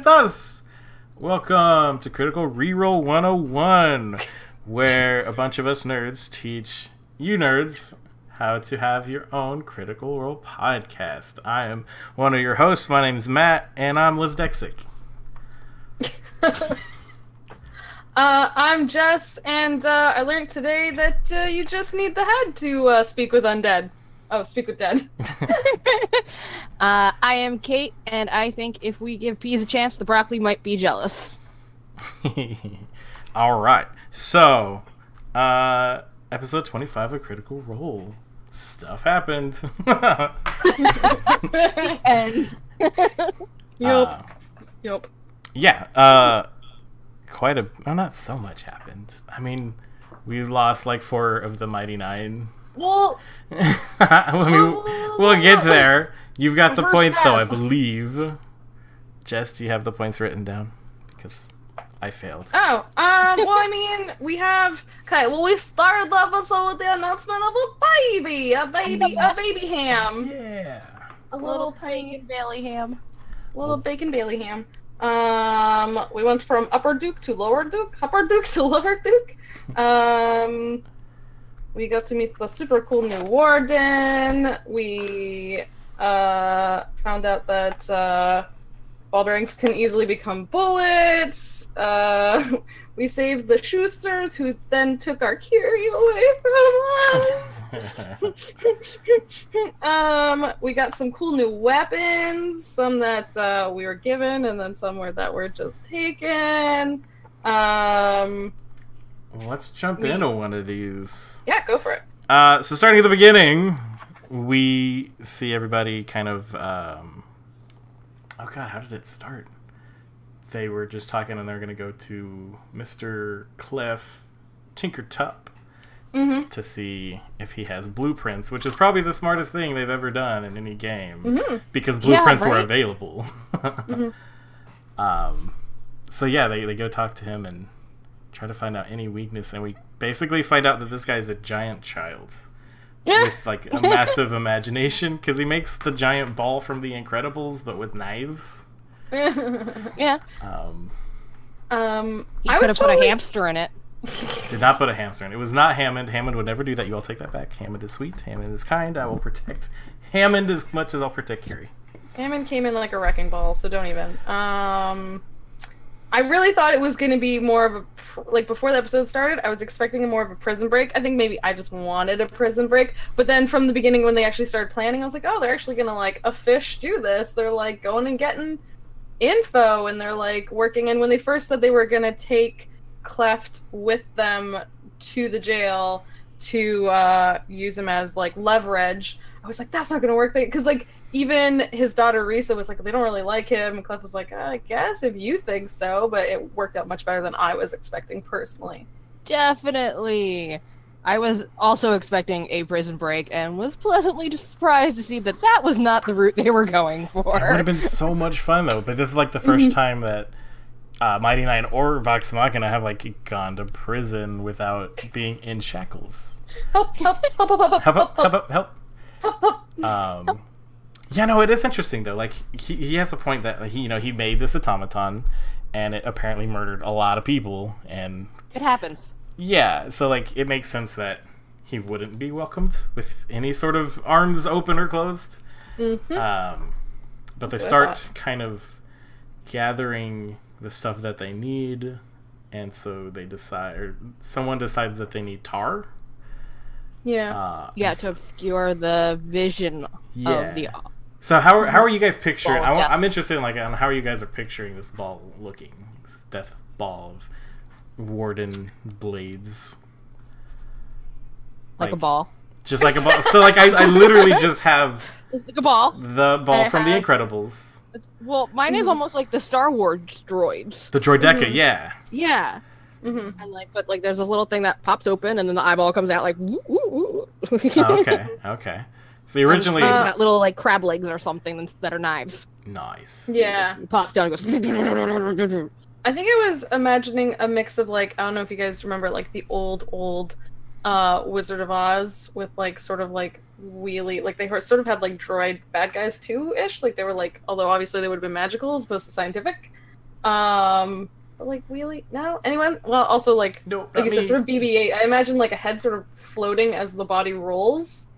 it's us! Welcome to Critical ReRoll 101, where a bunch of us nerds teach you nerds how to have your own Critical Role podcast. I am one of your hosts. My name is Matt, and I'm Lizdexic. I'm Jess, and I learned today that you just need the head to speak with undead. Oh, speak with dead. I am Cate, and I think if we give peas a chance, the broccoli might be jealous. Alright, so, episode 25 of Critical Role. Stuff happened. And Yup. Yeah, quite a... Well, not so much happened. I mean, we lost like 4 of the Mighty Nine. Well, we'll get there. You've got the points, though, I death. believe. Jess, do you have the points written down? Because I failed. well, I mean, we have... Okay, well, we started the episode with the announcement of a baby ham. Yeah. A little tiny tiny, Bailey ham. little bacon Bailey ham. We went from Hupperdook to Lower Duke. We got to meet the super cool new warden. We found out that ball bearings can easily become bullets. We saved the Schusters, who then took our Curie away from us. We got some cool new weapons, some that we were given, and then some that were just taken. Let's jump into one of these. Yeah, go for it. So starting at the beginning, we see everybody kind of... Oh god, how did it start? They were just talking and they're going to go to Mr. Cliff Tinkertup to see if he has blueprints, which is probably the smartest thing they've ever done in any game, because blueprints were available. So yeah, they go talk to him and try to find out any weakness, and we basically find out that this guy's a giant child. With like a massive imagination, because he makes the giant ball from The Incredibles, but with knives. Yeah. He He could have put a hamster in it. Did not put a hamster in. It was not Hammond. Hammond would never do that. You all take that back. Hammond is sweet. Hammond is kind. I will protect Hammond as much as I'll protect Curie. Hammond came in like a wrecking ball, so don't even. I really thought it was going to be more of a... Like, before the episode started, I was expecting more of a prison break. I think maybe I just wanted a prison break. But then from the beginning, when they actually started planning, I was like, oh, they're actually going to, like, a fish do this. They're, like, going and getting info, and they're, like, working. And when they first said they were going to take Cleft with them to the jail to use him as, like, leverage, I was like, that's not going to work. Because, like, even his daughter Risa was like, they don't really like him. And Clef was like, I guess if you think so. But it worked out much better than I was expecting personally. Definitely. I was also expecting a prison break and was pleasantly surprised to see that that was not the route they were going for. It would have been so much fun, though. But this is like the first time that Mighty Nine or Vox Machina have like gone to prison without being in shackles. Help! Yeah, no, it is interesting though. Like he has a point that he made this automaton, and it apparently murdered a lot of people, and It happens. yeah, so like it makes sense that he wouldn't be welcomed with any sort of arms open or closed. But they what I start kind of gathering the stuff that they need, and so they decide, or someone decides that they need tar. Yeah. Yeah, to obscure the vision of the... So how are you guys picturing? Ball, yes. I'm interested in on how you guys are picturing this ball looking, this death ball of warden blades, like a ball. just like a ball. So like I literally just have It's like a ball. the ball from The Incredibles, Well, mine is almost like the Star Wars droids. the Droideka. Yeah. Yeah. And but there's this little thing that pops open, and then the eyeball comes out like. Woo, woo, woo. Oh, okay. So originally, got little like crab legs or something that are knives. nice. Yeah. It pops down and goes. I think I was imagining a mix of like, I don't know if you guys remember like the old Wizard of Oz with like sort of like wheelie, like they sort of had like droid bad guys too ish, like they were like, although obviously they would have been magical as opposed to scientific. But, like, wheelie? No? Anyone? Well, also, like, No, like not you said, me. sort of BB-8. I imagine, like, a head sort of floating as the body rolls.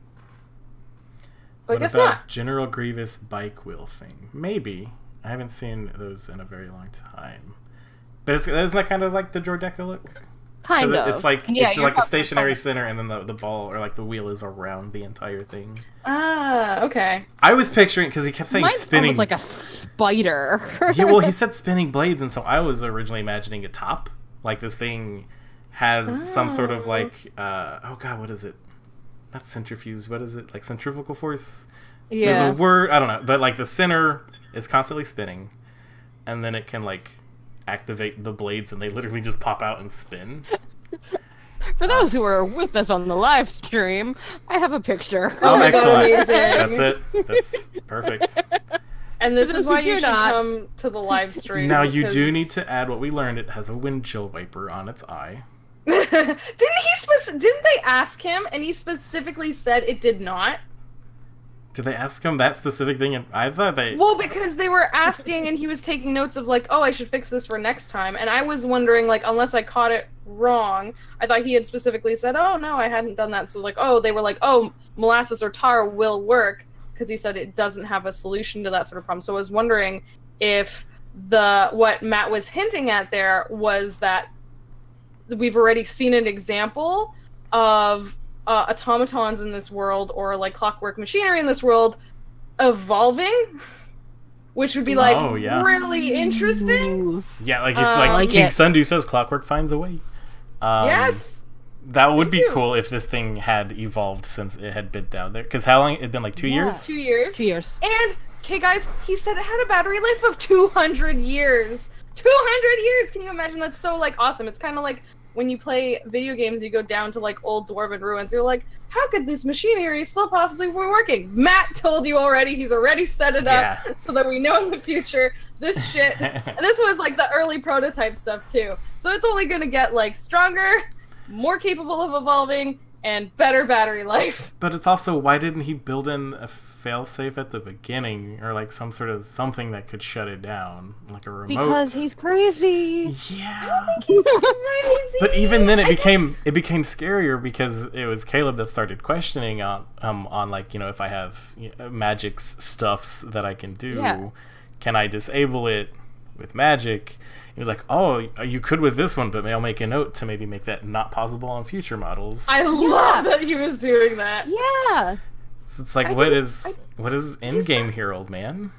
But I What guess about not. General Grievous bike wheel thing? Maybe. I haven't seen those in a very long time. But isn't that kind of like the Jordeca look? Kind of. It's like Yeah, it's you're like a talking stationary about- center, and then the ball or like the wheel is around the entire thing. Ah, okay. I was picturing because he kept saying Mine's spinning. almost like a spider. Yeah, well, he said spinning blades, and so I was originally imagining a top. Like this thing has some sort of like oh god, what is it? Not centrifuge. What is it? Like centrifugal force. Yeah. There's a word, I don't know, but like the center is constantly spinning, and then it can like activate the blades, and they literally just pop out and spin. For those who are with us on the live stream, I have a picture. Oh my God, excellent. amazing. That's it. That's perfect. And this Because is why we do you should not- come to the live stream. Now you do because- need to add what we learned. It has a windshield wiper on its eye. Didn't they ask him, and he specifically said it did not? Did they ask him that specific thing? And I thought they. Well, because they were asking, and he was taking notes of like, oh, I should fix this for next time. And I was wondering, like, unless I caught it wrong, I thought he had specifically said, oh, no, I hadn't done that. So, like, oh, they were like, oh, molasses or tar will work, because he said it doesn't have a solution to that sort of problem. So I was wondering if what Matt was hinting at there was that we've already seen an example of automatons in this world, or like clockwork machinery in this world, evolving, which would be like Oh, yeah. really interesting. Ooh. Yeah, like, it's like like King it. Sundu says, Clockwork finds a way. Yes, That would be Thank you. cool if this thing had evolved since it had been down there. Because how long? It'd been like 2 Yeah. years? 2 years. 2 years. And okay, guys, he said it had a battery life of 200 years. 200 years! Can you imagine? That's so like awesome. It's kind of like when you play video games, you go down to like old dwarven ruins. You're like, how could this machinery still possibly be working? Matt told you already. He's already set it up Yeah. so that we know in the future this shit. And this was like the early prototype stuff too. So it's only gonna get like stronger, more capable of evolving, and better battery life. But it's also, why didn't he build in a failsafe at the beginning? Or like some sort of something that could shut it down? Like a remote? Because he's crazy. Yeah. He's crazy. But even then, it became scarier because it was Caleb that started questioning on like, you know, if I have magic's stuffs that I can do, Yeah. can I disable it with magic? He was like, oh, you could with this one, but I'll make a note to maybe make that not possible on future models. I love that he was doing that. Yeah. So it's like, I what think is what is end game here, old man?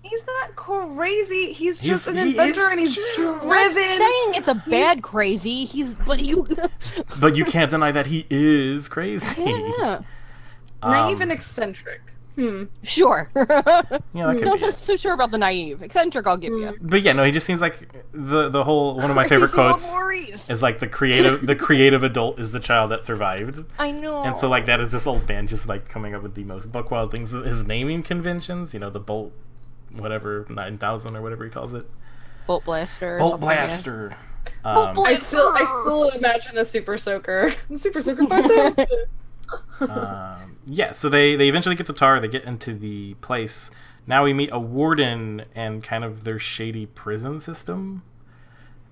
He's not crazy. He's just an he inventor, is and he's I'm driven. saying it's a bad crazy. But you. But you can't deny that he is crazy. Yeah. Naive and eccentric. Sure. Yeah, that could Not be it. so sure about the naive. Eccentric, I'll give you. But yeah, no, he just seems like the whole one of my favorite quotes is like the creative adult is the child that survived. I know. And so like that is this old man just like coming up with the most buck wild things. His naming conventions, you know, the Bolt whatever 9000 or whatever he calls it. Bolt Blaster. or Bolt something, yeah. Blaster. I still imagine a Super Soaker. Super Soaker 5000. Yeah, so they eventually get to Tar, they get into the place. Now we meet a warden and kind of their shady prison system.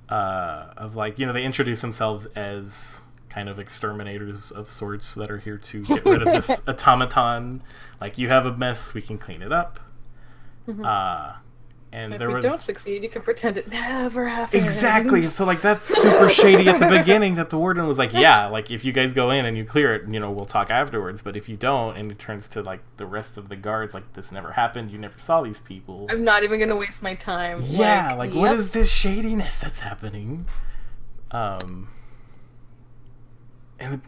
Of like, you know, they introduce themselves as kind of exterminators of sorts that are here to get rid of this automaton. Like, you have a mess, we can clean it up. And If there we was don't succeed, you can pretend it never happened. exactly. So like that's super shady at the beginning. That the warden was like, yeah, like if you guys go in and you clear it, you know, we'll talk afterwards. But if you don't, and it turns to like the rest of the guards, like this never happened. You never saw these people. I'm not even gonna waste my time. Yeah, like what yep. is this shadiness that's happening? And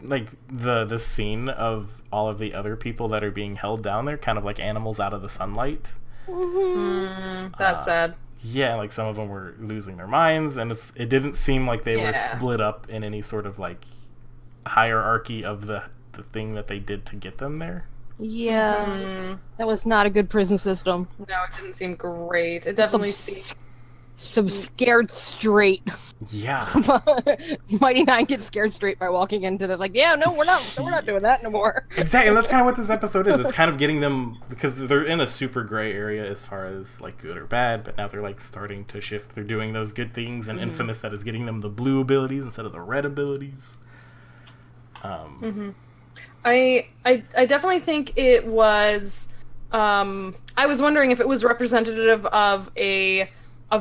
like the scene of all of the other people that are being held down there, kind of like animals out of the sunlight. That's sad. Yeah, like some of them were losing their minds, and it didn't seem like they were Yeah. split up in any sort of like hierarchy of the thing that they did to get them there. Yeah. That was not a good prison system. No, it didn't seem great. It definitely seemed. some scared straight. Yeah. Mighty Nine gets scared straight by walking into this. Like, yeah, no, we're not doing that no more. Exactly, and that's kind of what this episode is. It's kind of getting them, because they're in a super gray area as far as like good or bad, but now they're like starting to shift. They're doing those good things, and Infamous that is getting them the blue abilities instead of the red abilities. I definitely think it was. I was wondering if it was representative of a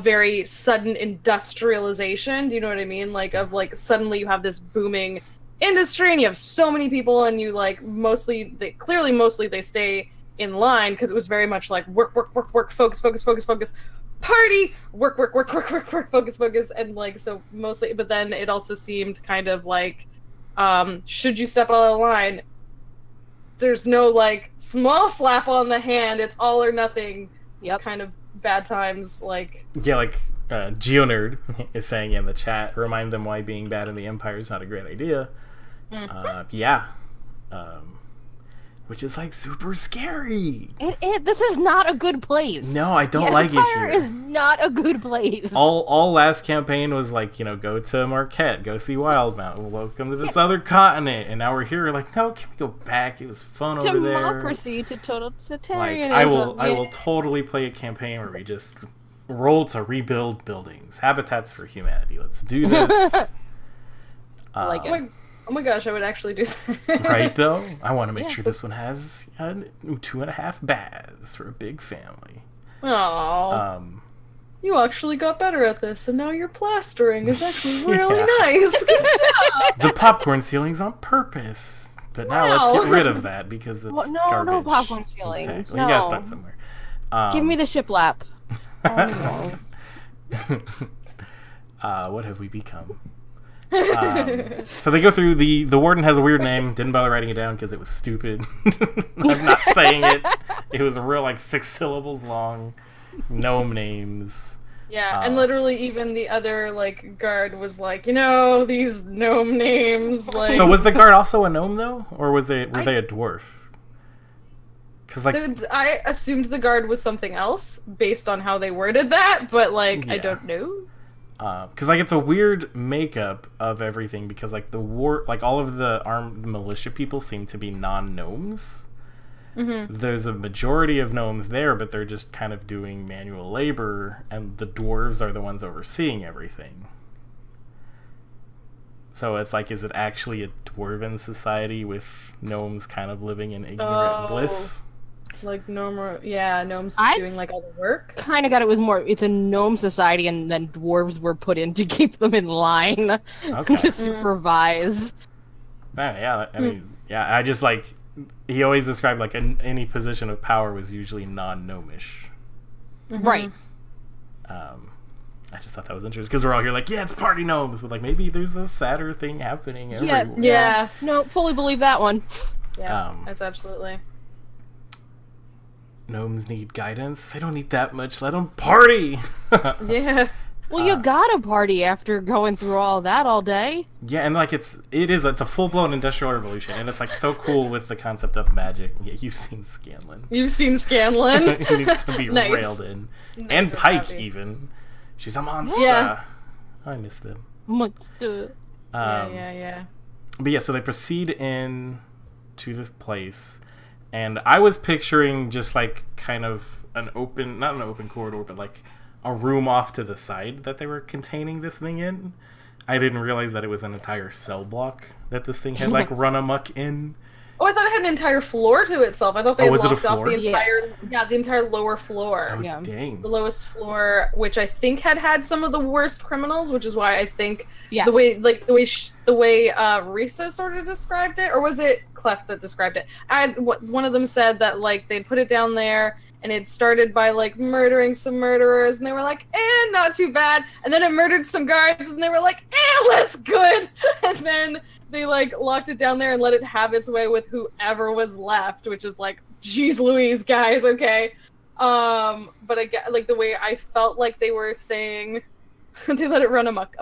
very sudden industrialization. Do you know what I mean? Like, of like suddenly you have this booming industry and you have so many people, and you like mostly they stay in line, because it was very much like work, focus, party, work, focus, and like so mostly. But then it also seemed kind of like, should you step out of line? There's no like small slap on the hand. It's all or nothing. Yep. Kind of bad times. Like, Yeah, like GeoNerd is saying in the chat, remind them why being bad in the Empire is not a great idea. Yeah. Which is like super scary. This is not a good place. No, I don't like it here. Empire is not a good place. All last campaign was like, you know, go to Marquette, go see Wildmount, welcome to this other continent, and now we're here. We're like, no, can we go back? It was fun over there. Democracy to totalitarianism. Like, I will totally play a campaign where we just roll to rebuild buildings, habitats for humanity. Let's do this. Like it. Oh my gosh, I would actually do that. Right, though? I want to make sure this one has 2.5 baths for a big family. Aww. You actually got better at this, and now your plastering is actually really nice. Good job! The popcorn ceiling's on purpose. But now let's get rid of that, because it's garbage. No popcorn ceilings. Exactly. No. You gotta start somewhere. Give me the shiplap. What have we become? So they go through the warden has a weird name. Didn't bother writing it down because it was stupid. I'm not saying it. It was a real like 6 syllables long. Gnome names. Yeah, and literally even the other like guard was like, you know, these gnome names. Like, so was the guard also a gnome though, or were they a dwarf? Because like I assumed the guard was something else based on how they worded that, but like yeah. I don't know. Because like it's a weird makeup of everything, because like all of the armed militia people seem to be non-gnomes. There's a majority of gnomes there, but they're just kind of doing manual labor, and the dwarves are the ones overseeing everything. So it's like, is it actually a dwarven society with gnomes kind of living in ignorant bliss? Like gnomes doing like all the work. Kind of got it was more. It's a gnome society, and then dwarves were put in to keep them in line to supervise. Yeah, I mean, yeah. I just like he always described like any position of power was usually non-gnomish. Right. I just thought that was interesting because we're all here like, yeah, it's party gnomes, but like maybe there's a sadder thing happening everywhere. Yeah. No, fully believe that one. Yeah, that's absolutely. Gnomes need guidance. They don't need that much. Let them party. Yeah. Well, you gotta party after going through all that all day. Yeah, and like it's a full-blown industrial revolution, and it's like so cool with the concept of magic. Yeah, you've seen Scanlan. He needs to be railed in. And Pike even. She's a monster. Yeah. I miss them. Monster. Yeah. But yeah, so they proceed in to this place, and I was picturing just like kind of not an open corridor, but like a room off to the side that they were containing this thing in. I didn't realize that it was an entire cell block that this thing had like run amok in. Oh, I thought it had an entire floor to itself. I thought they was locked it a off floor? the entire lower floor. Oh, dang. The lowest floor, which I think had some of the worst criminals, which is why I think Yes. the way Risa sort of described it, or was it Clef that described it? One of them said that like they'd put it down there, and it started by like murdering some murderers, and they were like, not too bad. And then it murdered some guards, and they were like, less good. And then they like locked it down there and let it have its way with whoever was left, which is like, geez Louise, guys, okay. But I get like the way I felt like they were saying, they let it run amok.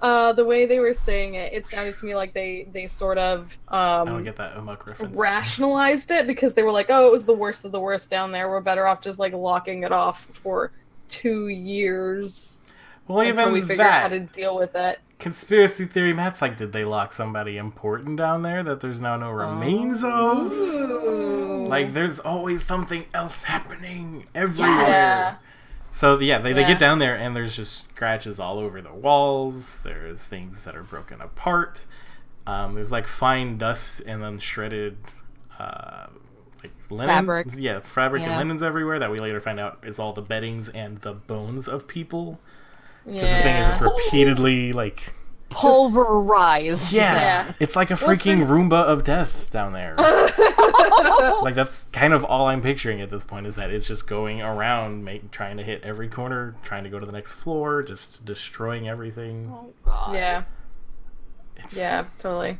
The way they were saying it, it sounded to me like they sort of I don't get that Amok reference. rationalized it because they were like, oh, it was the worst of the worst down there. We're better off just like locking it off for 2 years. Well, until even we figure that out how to deal with it. conspiracy theory, Matt's like, did they lock somebody important down there that there's now no remains of? Ooh. Like, there's always something else happening everywhere. Yeah. So, yeah, they get down there, and there's just scratches all over the walls. There's things that are broken apart. There's, like, fine dust and then shredded, like, linen. Fabric. Yeah, fabric and Yeah. linens everywhere that we later find out is all the beddings and the bones of people. Because Yeah. this thing is just repeatedly, like... Pulverized. Yeah. It's like a freaking Roomba of death down there. Like, that's kind of all I'm picturing at this point, is that it's just going around, trying to hit every corner, trying to go to the next floor, just destroying everything. Oh, God. Yeah. It's, Yeah, totally.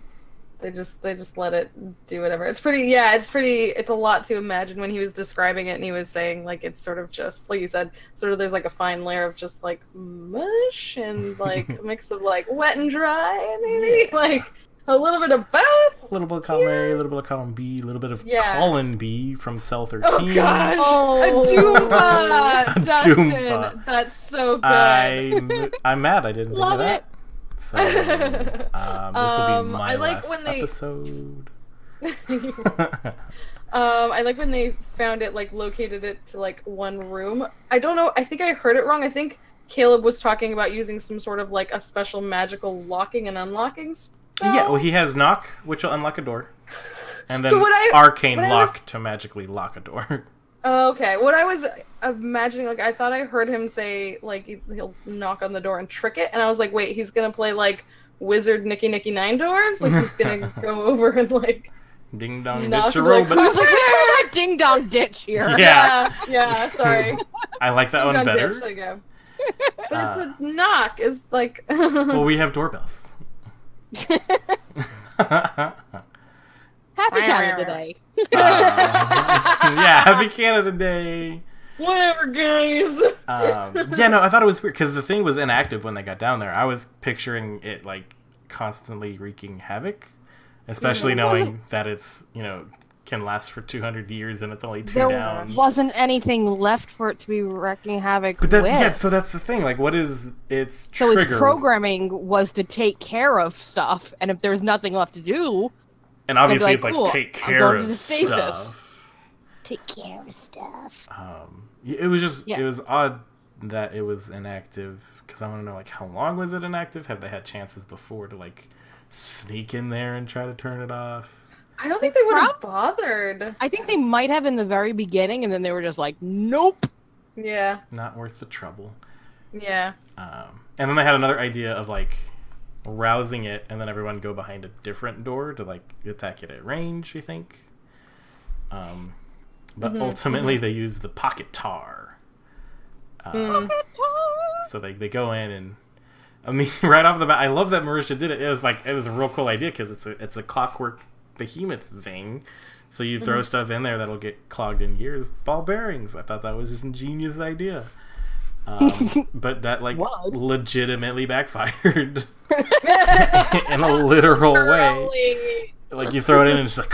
They just let it do whatever. It's a lot to imagine when he was describing it and he was saying like it's sort of just like you said, sort of there's like a fine layer of just like mush and like a mix of like wet and dry, maybe like a little bit of both. a little bit of column A, a little bit of column B, a little bit of column B from Cell 13. Oh gosh! Oh. A Doomba! A Dustin! Doomba. That's so good. I'm mad I didn't Love think of that. it. So, this will be my I like last when they- episode. I like when they found it, like, located it to, like, one room. I don't know, I think I heard it wrong. I think Caleb was talking about using some sort of, like, a special magical locking and unlocking spell. Yeah, well, he has Knock, which will unlock a door. And then So Arcane what I Lock was- to magically lock a door. Oh, okay. What I was imagining, like, I thought I heard him say, like, he'll knock on the door and trick it, and I was like, wait, he's gonna play, like, Wizard Nicky Nicky Nine Doors? Like, he's gonna go over and, like... Ding dong Knock ditch a the robot. I was like, where's that ding dong ditch here? Yeah, sorry. I like that one Got better. ditched, there you go. But it's a knock. It's like... Well, we have doorbells. Happy Canada Day. Yeah, happy Canada Day. Whatever, guys. Yeah, no, I thought it was weird because the thing was inactive when they got down there. I was picturing it like constantly wreaking havoc, especially knowing that it's, you know, can last for 200 years and it's only two There down. wasn't anything left for it to be wreaking havoc But with. yeah, so that's the thing. Like, what is its So trigger? its programming was to take care of stuff, and if there's nothing left to do, And obviously, like, it's like cool, take I'm care going to of the stasis. stuff. take care of stuff. It was just Yeah. it was odd that it was inactive because I want to know like how long was it inactive? Have they had chances before to like sneak in there and try to turn it off? I don't think they would have bothered. I think they might have in the very beginning, and then they were just like, nope. Yeah. Not worth the trouble. Yeah. And then they had another idea of like rousing it and then everyone go behind a different door to like attack it at range, I think. But ultimately they use the pocket tar. So they go in and I mean right off the bat I love that Marisha did it. It was a real cool idea because it's a Clockwork behemoth thing. So you throw stuff in there that'll get clogged in gears. Ball bearings. I thought that was just a genius idea. But that like legitimately backfired in a literal way. Like you throw it in and it's like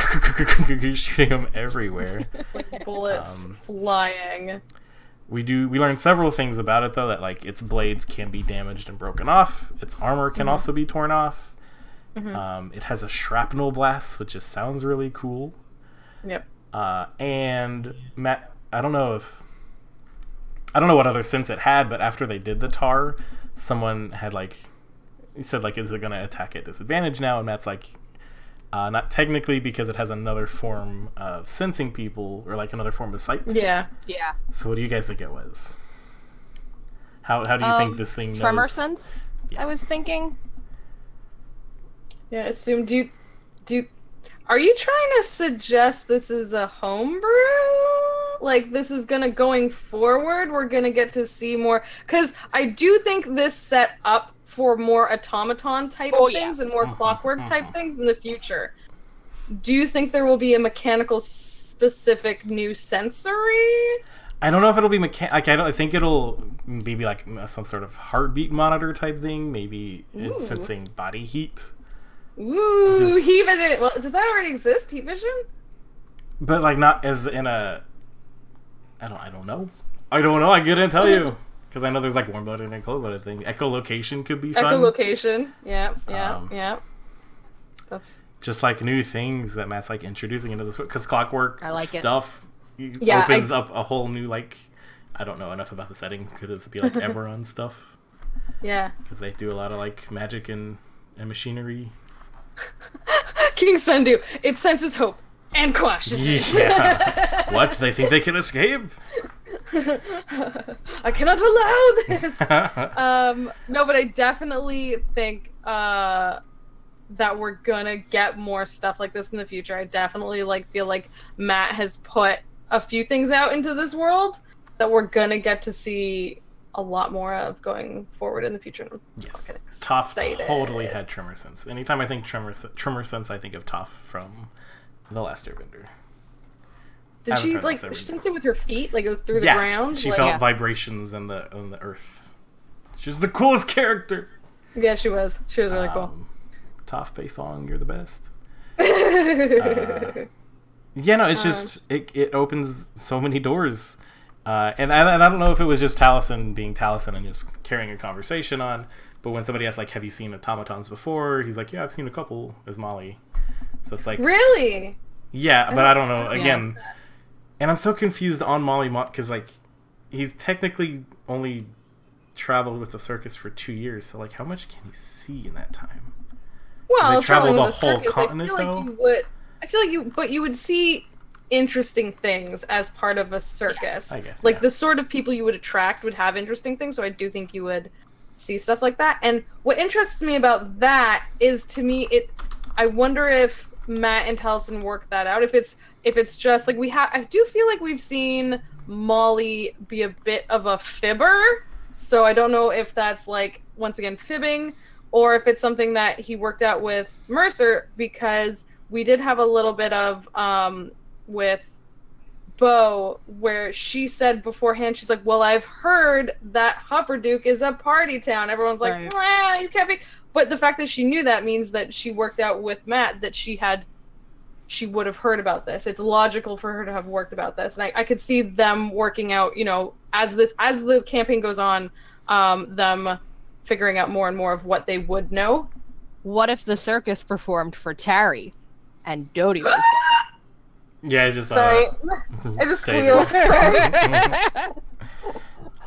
shooting them everywhere. Like bullets flying. We learned several things about it though, that like its blades can be damaged and broken off. Its armor can also be torn off. It has a shrapnel blast, which just sounds really cool. Yep. And Matt, I don't know what other sense it had, but after they did the tar, someone had he said is it going to attack at disadvantage now? And Matt's like, not technically because it has another form of sensing people or like another form of sight. Yeah. Yeah. So what do you guys think it was? How do you think this thing knows? Tremor sense, Yeah. I was thinking. Yeah, assume are you trying to suggest this is a homebrew? Like this is going forward, we're gonna get to see more, because I do think this set up for more automaton type things and more clockwork type things in the future. Do you think there will be a mechanical specific new sensory? I don't know if it'll be I think it'll maybe like some sort of heartbeat monitor type thing. Maybe it's sensing body heat. Ooh, heat vision. Well, does that already exist? Heat vision? But like not as in a. I don't know. I don't know. I couldn't tell you because I know there's like warm blooded and cold blooded thing. Echolocation could be fun. Echolocation. Yeah. That's just like new things that Matt's like introducing into this because Clockwork I like stuff opens up a whole new like. I don't know enough about the setting. Could it be like Eberron stuff? Yeah. Because they do a lot of like magic and machinery. King Sundu. It senses hope and caution. Yeah. What? They think they can escape? I cannot allow this. No, but I definitely think that we're gonna get more stuff like this in the future. I definitely feel like Matt has put a few things out into this world that we're gonna get to see a lot more of going forward in the future. Yes, Toph totally had Tremor Sense. Anytime I think Tremor Sense, I think of Toph from The Last Airbender. Did she sense it with her feet? Like it was through the ground? She felt vibrations on the earth. She's the coolest character. Yeah, she was. She was really cool. Toph Beifong, you're the best. It's just it opens so many doors. And I don't know if it was just Taliesin being Taliesin and just carrying a conversation on, but when somebody asks, like, have you seen automatons before? He's like, yeah, I've seen a couple, as Molly. So it's like... Really? Yeah, but I don't know. Again, and I'm so confused on Molly, because, like, he's technically only traveled with the circus for 2 years, so, like, how much can you see in that time? Well, they travel the whole circus, continent, I feel like you would see interesting things as part of a circus. I guess, the sort of people you would attract would have interesting things, so I do think you would see stuff like that. And what interests me about that is, to me, I wonder if Matt and Taliesin work that out. If it's just like I do feel like we've seen Molly be a bit of a fibber, so I don't know if that's like, once again, fibbing, or if it's something that he worked out with Mercer, because we did have a little bit of with Bo, where she said beforehand, she's like, well, I've heard that Hupperdook is a party town. Everyone's like, nah, you can't be. But the fact that she knew that means that she worked out with Matt that she would have heard about this. It's logical for her to have worked about this. And I could see them working out, as the campaign goes on, them figuring out more and more of what they would know. What if the circus performed for Tarry and Dodie was there? Yeah, it's just sorry. I just squealed. Sorry.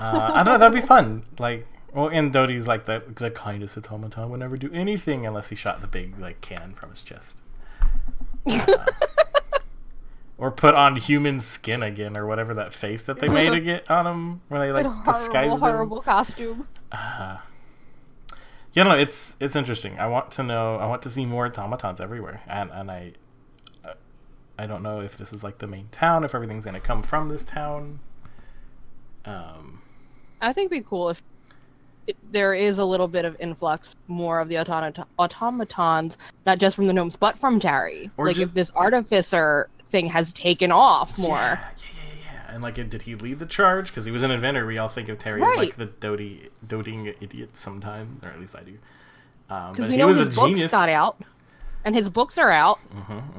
I thought that'd be fun. Like, and Dodie's like the kindest automaton would never do anything unless he shot the big cannon from his chest, or put on human skin again, or whatever that face that they made again on him, where they disguised him. Horrible costume. It's interesting. I want to know. I want to see more automatons everywhere, and I don't know if this is like the main town, if everything's going to come from this town. I think it'd be cool if there is a little bit of influx more of the automatons, not just from the gnomes, but from Tarry. Or if this artificer thing has taken off more. Yeah. And did he lead the charge? Because he was an inventor. We all think of Tarry as like the doting idiot sometime, or at least I do. Because we know his books got out, and his books are out,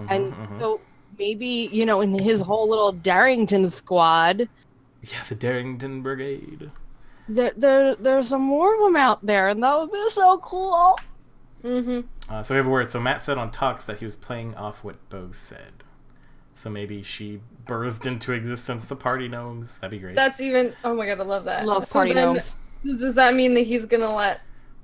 so maybe in his whole little Darrington squad. Yeah, the Darrington Brigade. There's some more of them out there, and that would be so cool. Mm-hmm. So we have a word. So Matt said on Talks that he was playing off what Bo said. So maybe she birthed into existence the party gnomes. That'd be great. That's even... Oh my god, I love that. Love party gnomes. Does that mean that he's gonna let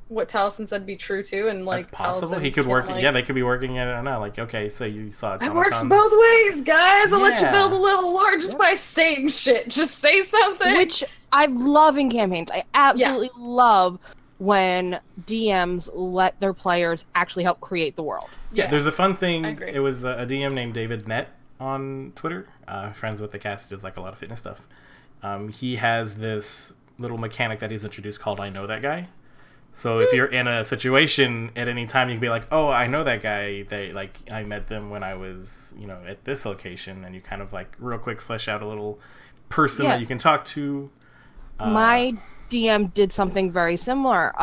what Taliesin said be true too? And that's possible. He could work... Yeah, they could be working it. I don't know. Okay, so you saw automatons. It works both ways, guys. I'll let you build a little or just by saying shit. Just say something. Which I love in campaigns. I absolutely love when DMs let their players actually help create the world. Yeah, there's a fun thing. It was a DM named David Nett on Twitter, friends with the cast, does a lot of fitness stuff. He has this little mechanic that he's introduced called I Know That Guy. So if you're in a situation at any time, you can be like, oh, I know that guy. I met them when I was, at this location, and you kind of real quick flesh out a little person that you can talk to. My DM did something very similar.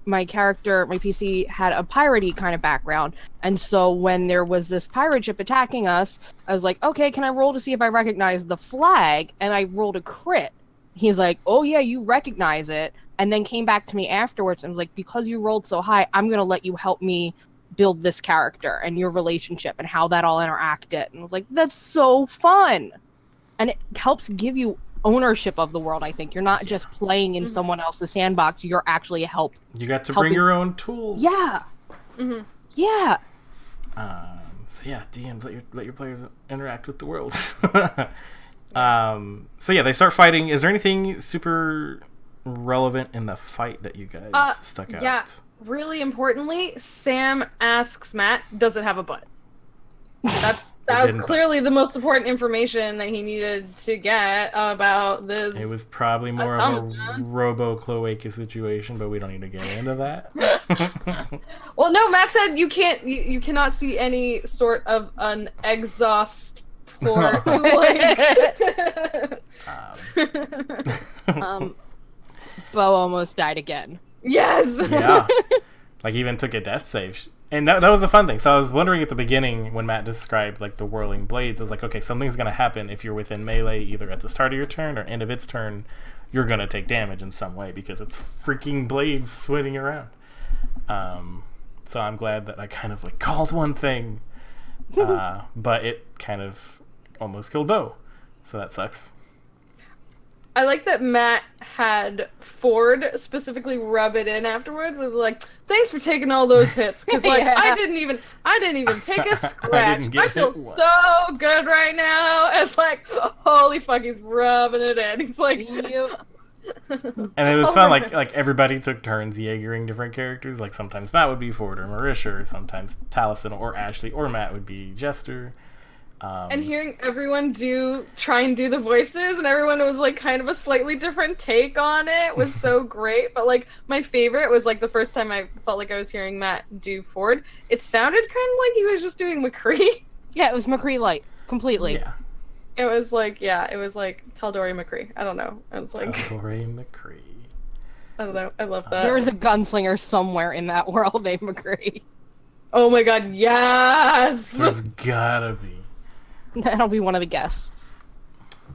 My character, my PC, had a piratey kind of background, and so when there was this pirate ship attacking us, I was like, okay, can I roll to see if I recognize the flag? And I rolled a crit. He's like, oh yeah, you recognize it, and then came back to me afterwards and was like, because you rolled so high, I'm gonna let you help me build this character and your relationship and how that all interacted. And I was like, that's so fun, and it helps give you ownership of the world. I think you're not just playing in someone else's sandbox, you're actually you got to bring your own tools. Yeah. So yeah, DMs, let your players interact with the world. So yeah, they start fighting. Is there anything super relevant in the fight that you guys stuck out? Yeah, really importantly, Sam asks Matt, does it have a butt? That was clearly the most important information that he needed to get about this. It was probably more of a robo-cloaca situation, but we don't need to get into that. Well, no, Matt said you cannot see any sort of an exhaust port. Bo almost died again. Yes. Yeah. Like, even took a death save. And that was a fun thing. So I was wondering at the beginning when Matt described like the whirling blades, I was like, okay, something's going to happen if you're within melee, either at the start of your turn or end of its turn. You're going to take damage in some way because it's freaking blades swinging around. So I'm glad that I kind of like called one thing, but it kind of almost killed Bo. So that sucks. I like that Matt had Ford specifically rub it in afterwards and like, thanks for taking all those hits, because like I didn't even take a scratch. I feel so good right now. It's like, holy fuck, he's rubbing it in. He's like, yep. And it was fun. Like everybody took turns Jaegering different characters. Like sometimes Matt would be Ford or Marisha, or sometimes Taliesin or Ashley or Matt would be Jester. And hearing everyone try and do the voices, and everyone was like kind of a slightly different take on it was so great. But like my favorite was like the first time I felt like I was hearing Matt do Ford. It sounded kind of like he was just doing McCree. Yeah, it was McCree light completely. Yeah. It was like Taldori McCree. I don't know. I was like Taldori McCree. I don't know. I love that. There is a gunslinger somewhere in that world named McCree. Oh my god, yes! There's gotta be. That'll be one of the guests.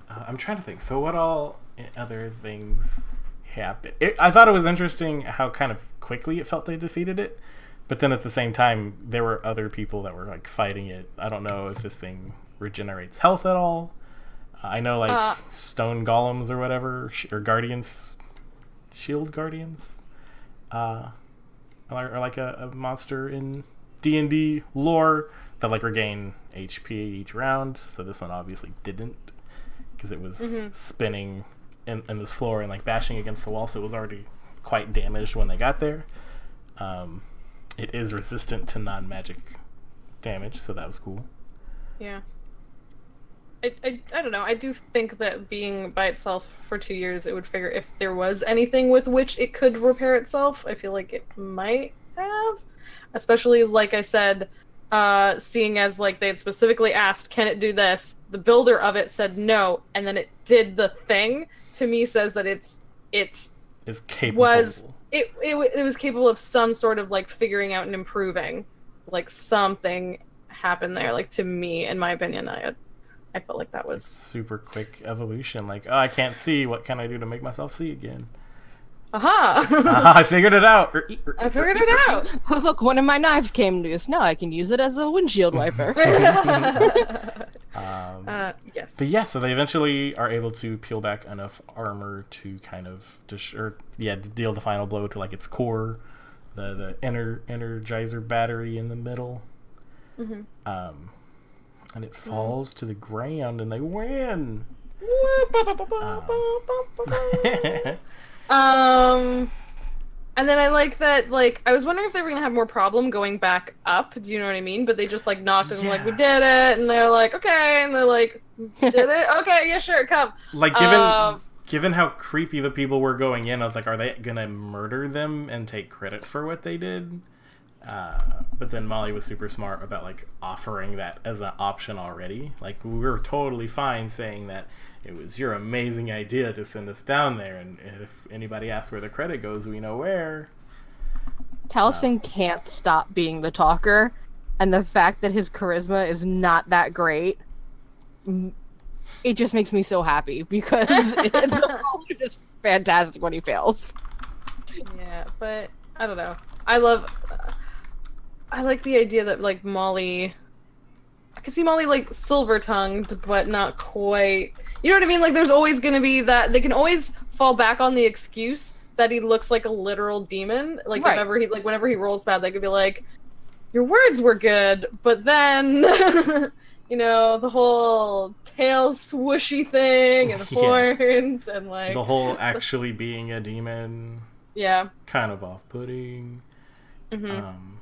I'm trying to think. So what all other things happened? I thought it was interesting how kind of quickly it felt they defeated it. But then at the same time, there were other people that were like fighting it. I don't know if this thing regenerates health at all. I know like stone golems or whatever, or guardians, shield guardians, are like a monster in D&D lore that like regain HP each round. So this one obviously didn't, because it was spinning in this floor and like bashing against the wall, so it was already quite damaged when they got there. It is resistant to non-magic damage, so that was cool. Yeah. I don't know. I do think that being by itself for 2 years, it would figure if there was anything with which it could repair itself. I feel like it might have. Especially, like I said, seeing as like they had specifically asked, can it do this? The builder of it said no, and then it did the thing. To me, says that it is capable. It was capable of some sort of like figuring out and improving, like something happened there. Like to me, in my opinion, I felt like that was super quick evolution. Like, oh, I can't see. What can I do to make myself see again? Aha! I figured it out. I figured it out. Oh, look, one of my knives came loose. Now I can use it as a windshield wiper. Yes. But yeah, so they eventually are able to peel back enough armor to kind of deal the final blow to like its core, the energizer battery in the middle. Mm-hmm. And it falls to the ground, and they win. And then I like that, like, I was wondering if they were gonna have more problem going back up, do you know what I mean? But they just, like, knocked and like, we did it, and they're like, okay, and they're like, did it? Okay, yeah, sure, come. Like, given how creepy the people were going in, I was like, are they gonna murder them and take credit for what they did? But then Molly was super smart about like offering that as an option already. Like we were totally fine saying that it was your amazing idea to send us down there, and if anybody asks where the credit goes, we know where. Taliesin can't stop being the talker, and the fact that his charisma is not that great, it just makes me so happy because it's just fantastic when he fails. Yeah, but I don't know. I like the idea that like Molly. I can see Molly like silver-tongued, but not quite. You know what I mean? Like, there's always going to be that they can always fall back on the excuse that he looks like a literal demon. Like, right. whenever he rolls bad, they could be like, "Your words were good, but then, you know, the whole tail swooshy thing and horns and like the whole actually being a demon." Yeah. Kind of off-putting. Mm-hmm.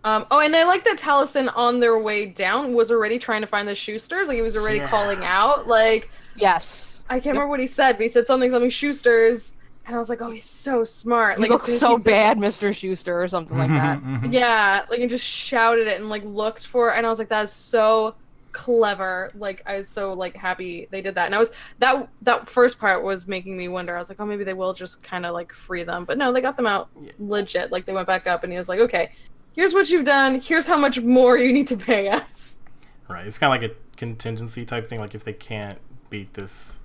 Oh, and I like that Taliesin on their way down was already trying to find the Schusters. Like, he was already calling out. Like, yes. I can't remember what he said, but he said something Schusters. And I was like, oh, he's so smart. You like, look so bad, Mr. Schuster, or something like that. Yeah, like, and just shouted it and, like, looked for it. And I was like, that is so clever. Like, I was so, like, happy they did that. And I was, that first part was making me wonder. I was like, oh, maybe they will just kind of, like, free them. But no, they got them out legit. Like, they went back up, and he was like, okay, here's what you've done. Here's how much more you need to pay us. Right. It's kind of like a contingency type thing. Like, if they can't beat this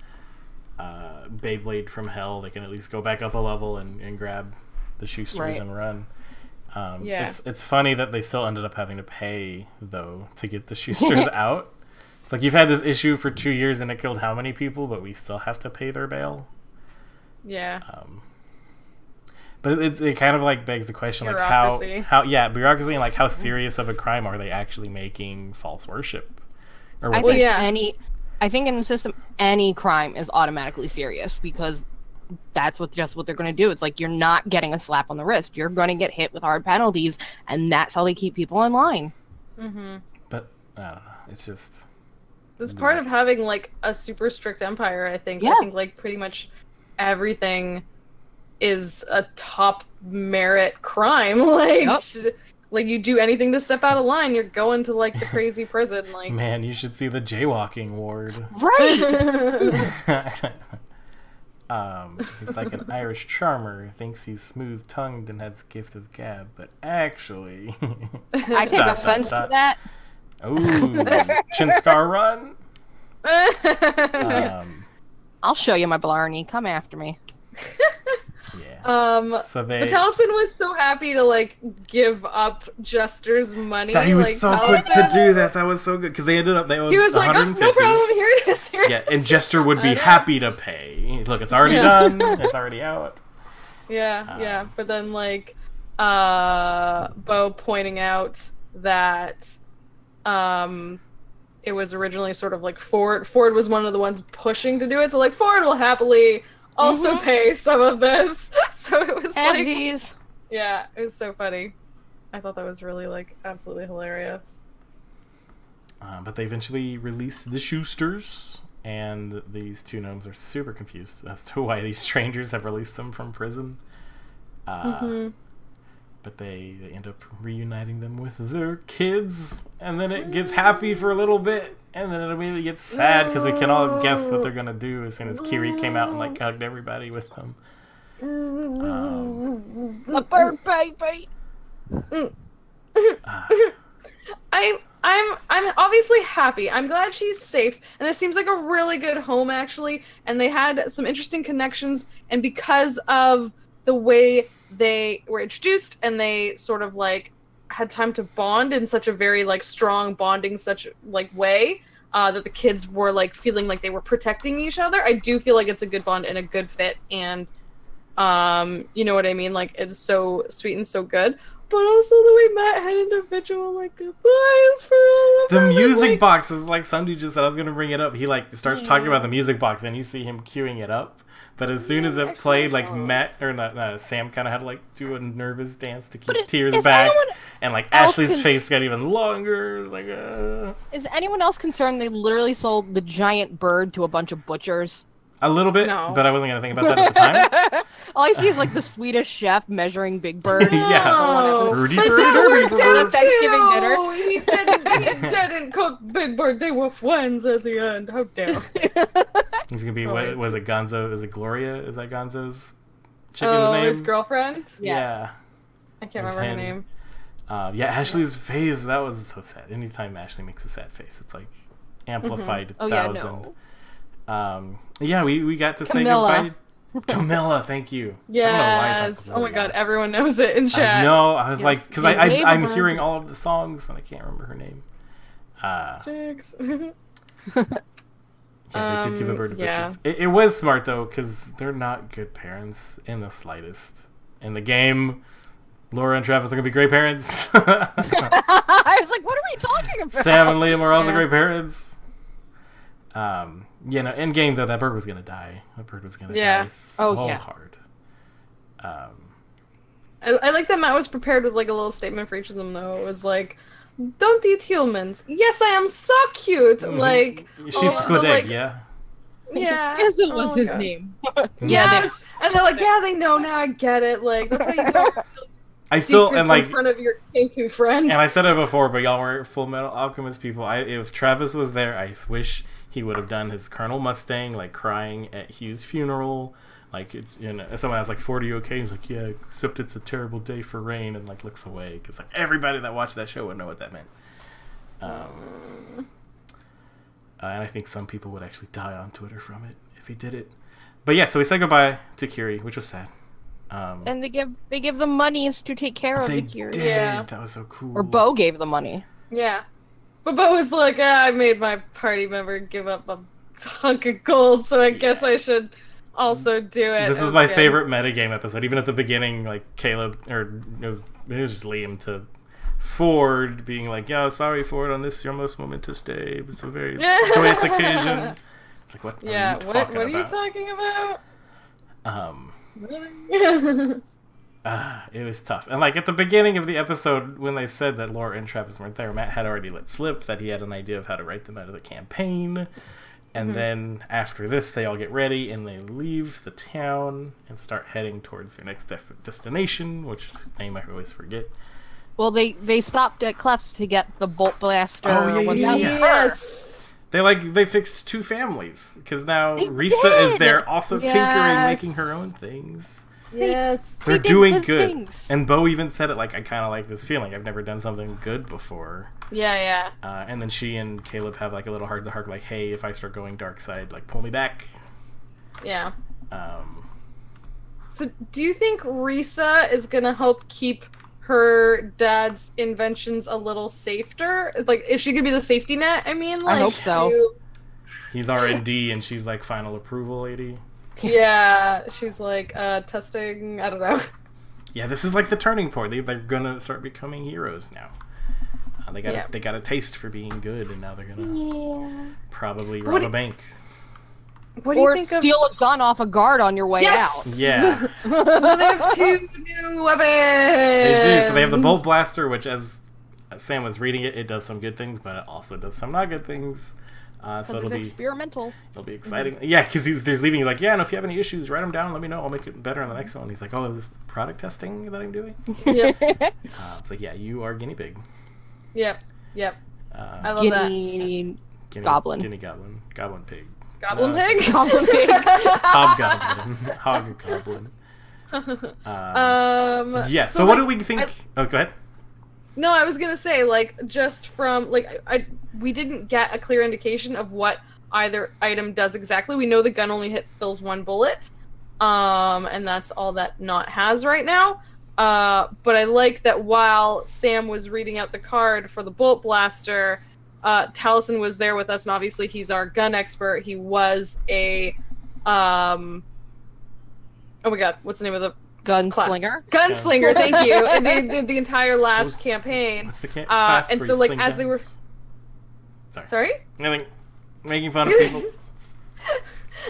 Beyblade from hell, they can at least go back up a level and grab the Schusters and run. It's funny that they still ended up having to pay, though, to get the Schusters out. It's like, you've had this issue for 2 years and it killed how many people, but we still have to pay their bail? Yeah. But it kind of like begs the question, like bureaucracy. Bureaucracy, and like how serious of a crime are they actually making false worship? Or I think in the system any crime is automatically serious because that's what they're going to do. It's like, you're not getting a slap on the wrist. You're going to get hit with hard penalties, and that's how they keep people in line. Mm-hmm. But I don't know. It's just it's part of having like a super strict empire. I think. Yeah. I think like pretty much everything is a top merit crime. Like, like you do anything to step out of line, you're going to like the crazy prison. Like, man, you should see the jaywalking ward. Right. He's like an Irish charmer, thinks he's smooth-tongued and has the gift of the gab, but actually, I take offense to that. Ooh, chin scar run. I'll show you my blarney. Come after me. Yeah. But Taliesin was so happy to like give up Jester's money. That he was like, so quick to do that. That was so good because they ended up he was like, oh, no problem. Here it is. Here it is. And Jester would be happy to pay. Look, it's already done. It's already out. Yeah. But then like, Bo pointing out that, it was originally sort of like Ford was one of the ones pushing to do it. So like Ford will happily also pay some of this. So it was like, yeah, it was so funny. I thought that was really like absolutely hilarious. But they eventually released the Schusters, and these two gnomes are super confused as to why these strangers have released them from prison. But they end up reuniting them with their kids, and then it gets happy for a little bit, and then it immediately gets sad because we can all guess what they're gonna do as soon as Kiri came out and like hugged everybody with them. A bird baby. I'm obviously happy. I'm glad she's safe, and this seems like a really good home actually. And they had some interesting connections, and because of the way they were introduced and they sort of like had time to bond in such a very like strong bonding such like way that the kids were like feeling like they were protecting each other. I do feel like it's a good bond and a good fit, and you know what I mean, like it's so sweet and so good. But also the way Matt had individual like goodbyes for all of the them. music like, box is like Sandy just said. I was gonna bring it up. He like starts talking about the music box and you see him queuing it up. But as soon as it played, like Matt or not, Sam kind of had to like do a nervous dance to keep tears back, and like Ashley's face got even longer. Like, is anyone else concerned they literally sold the giant bird to a bunch of butchers? A little bit, No. but I wasn't gonna think about that at the time. All I see is like the Swedish chef measuring Big Bird. Yeah. Rudy But Bird, that Rudy worked Bird. out Thanksgiving too. dinner. He didn't cook Big Bird. They were friends at the end. How dare. He's gonna be, what was it, Gonzo? Is it Gloria? Is that Gonzo's chicken's Oh, name? his girlfriend? Yeah. I can't It was remember her him. name. Yeah, Ashley's face, that was so sad. Anytime Ashley makes a sad face, it's like amplified Oh yeah, 1,000. no. Yeah, we got to Camilla. say goodbye. Camilla, thank you. I don't know why I thought Yes. Oh my Gloria. god, everyone knows it in I chat. know, I was Yes, like, because they gave I'm her- hearing all of the songs and I can't remember her name. Jigs. Yeah, they did give a bird to yeah. bitches. It was smart though, because they're not good parents in the slightest. In the game, Laura and Travis are gonna be great parents. I was like, what are we talking about? Sam and Liam are also Yeah. great parents. You know, in game though, that bird was gonna die. That bird was gonna Yeah. die so Oh, yeah. hard. I like that Matt was prepared with like a little statement for each of them though. It was like, don't eat humans. Yes, I am so cute. Like She's all of the, Kodag, like, yeah. yeah. Yes, it Oh was my his God. name. Yes, and they're like, yeah, they know now. I get it. Like that's how you don't I still secrets and like, in front of your kinku friend. and I said it before, but y'all weren't Full Metal Alchemist people. If Travis was there, I wish he would have done his Colonel Mustang, like crying at Hugh's funeral. Like, it's, you know, someone has like 40 okay, he's like, yeah, except it's a terrible day for rain, and like looks away because like everybody that watched that show would know what that meant. And I think some people would actually die on Twitter from it if he did it. But yeah, so we said goodbye to Kiri, which was sad. And they give them monies to take care of They the cure. did. Yeah. That was so cool. Or Bo gave the money. Yeah. But Bo was like, I made my party member give up a hunk of gold, so I guess I should also do it. This is my favorite metagame episode. Even at the beginning, like Caleb, or no, it was just Liam to Ford being like, yeah, sorry Ford, on this your most momentous day. It's a very joyous occasion. It's like, what Yeah, are you what talking are you about? talking about? It was tough. And like at the beginning of the episode, when they said that Laura and Travis weren't there, Matt had already let slip that he had an idea of how to write them out of the campaign. And then after this, they all get ready and they leave the town and start heading towards their next destination, which name I always forget. Well, they stopped at Clef's to get the bolt blaster. Oh, yeah, 1000 yeah. Yes. They fixed two families because now They Risa is did! there also tinkering, Yes. making her own things. Yes. They're did doing the good. things. And Bo even said it like, I kind of like this feeling. I've never done something good before. Yeah. And then she and Caleb have like a little heart to heart, like, hey, if I start going dark side, like, pull me back. Yeah. Um, So, do you think Risa is gonna help keep her dad's inventions a little safer? Like, is she gonna be the safety net? I mean, like, hope so. he's R&D and she's like final approval lady. Yeah, she's like testing. I don't know. Yeah, this is like the turning point. They're gonna start becoming heroes now. They got a taste for being good, and now they're gonna probably rob a bank. What do you Or think of? steal a gun off a guard on your way Yes! out. Yeah, So they have two new weapons. they do. So they have the bolt blaster, which, as Sam was reading it, it does some good things, but it also does some not good things. So It's experimental. it'll be exciting. Yeah, because there's leaving. He's like, yeah, and if you have any issues, write them down. Let me know. I'll make it better on the next one. He's like, oh, is this product testing that I'm doing? Yep. It's like, yeah, you are guinea pig. Yep. Uh, I love that. Guinea goblin. Guinea goblin. Goblin pig. Goblin No, pig. Goblin pig. Hobgoblin. Hoggoblin. Yeah, so what do we think? Oh, go ahead. No, I was gonna say, like, just from like, we didn't get a clear indication of what either item does exactly. We know the gun only fills one bullet, and that's all that Not has right now. But I like that while Sam was reading out the card for the bolt blaster, Taliesin was there with us, and obviously he's our gun expert. He was a, oh my god, what's the name of the Gunslinger. Gunslinger, thank you. And they did the entire last campaign. What's the class and where so, you like, sling as they were- guns? Sorry? Nothing. Making fun of people.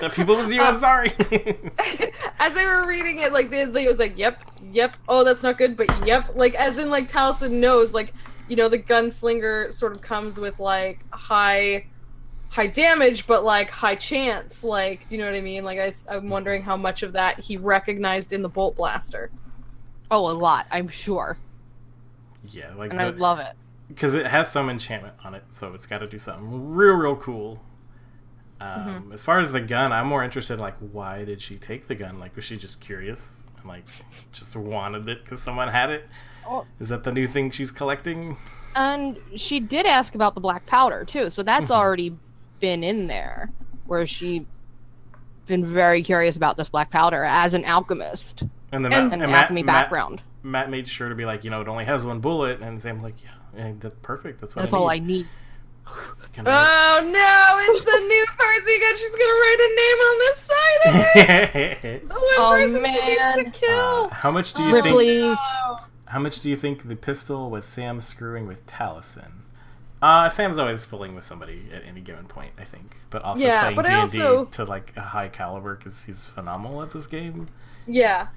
The people with zero, I'm sorry. As they were reading it, like, they was like, yep, oh, that's not good, but yep. Like, as in, like, Taliesin knows, like, you know, the gunslinger sort of comes with, like, high high damage, but like high chance. Like, do you know what I mean? Like, I'm wondering how much of that he recognized in the bolt blaster. Oh, a lot, I'm sure. Yeah, like, and I love it because it has some enchantment on it, so it's got to do something real cool. As far as the gun, I'm more interested in, like, why did she take the gun? Like, was she just curious and, like, just wanted it because someone had it? Oh. Is that the new thing she's collecting? And she did ask about the black powder too, so that's already been in there, where she been very curious about this black powder as an alchemist and then an alchemy background. Matt made sure to be like, it only has one bullet, and Sam's like, yeah, that's perfect. That's what that's I need. all I need. Oh no, it's the new person again. She's gonna write a name on this side of it. The one person she needs to kill. How much do you Ripley. think? How much do you think the pistol was Sam screwing with Taliesin? Sam's always fooling with somebody at any given point, I think. But also playing D&D to like a high caliber because he's phenomenal at this game. Yeah.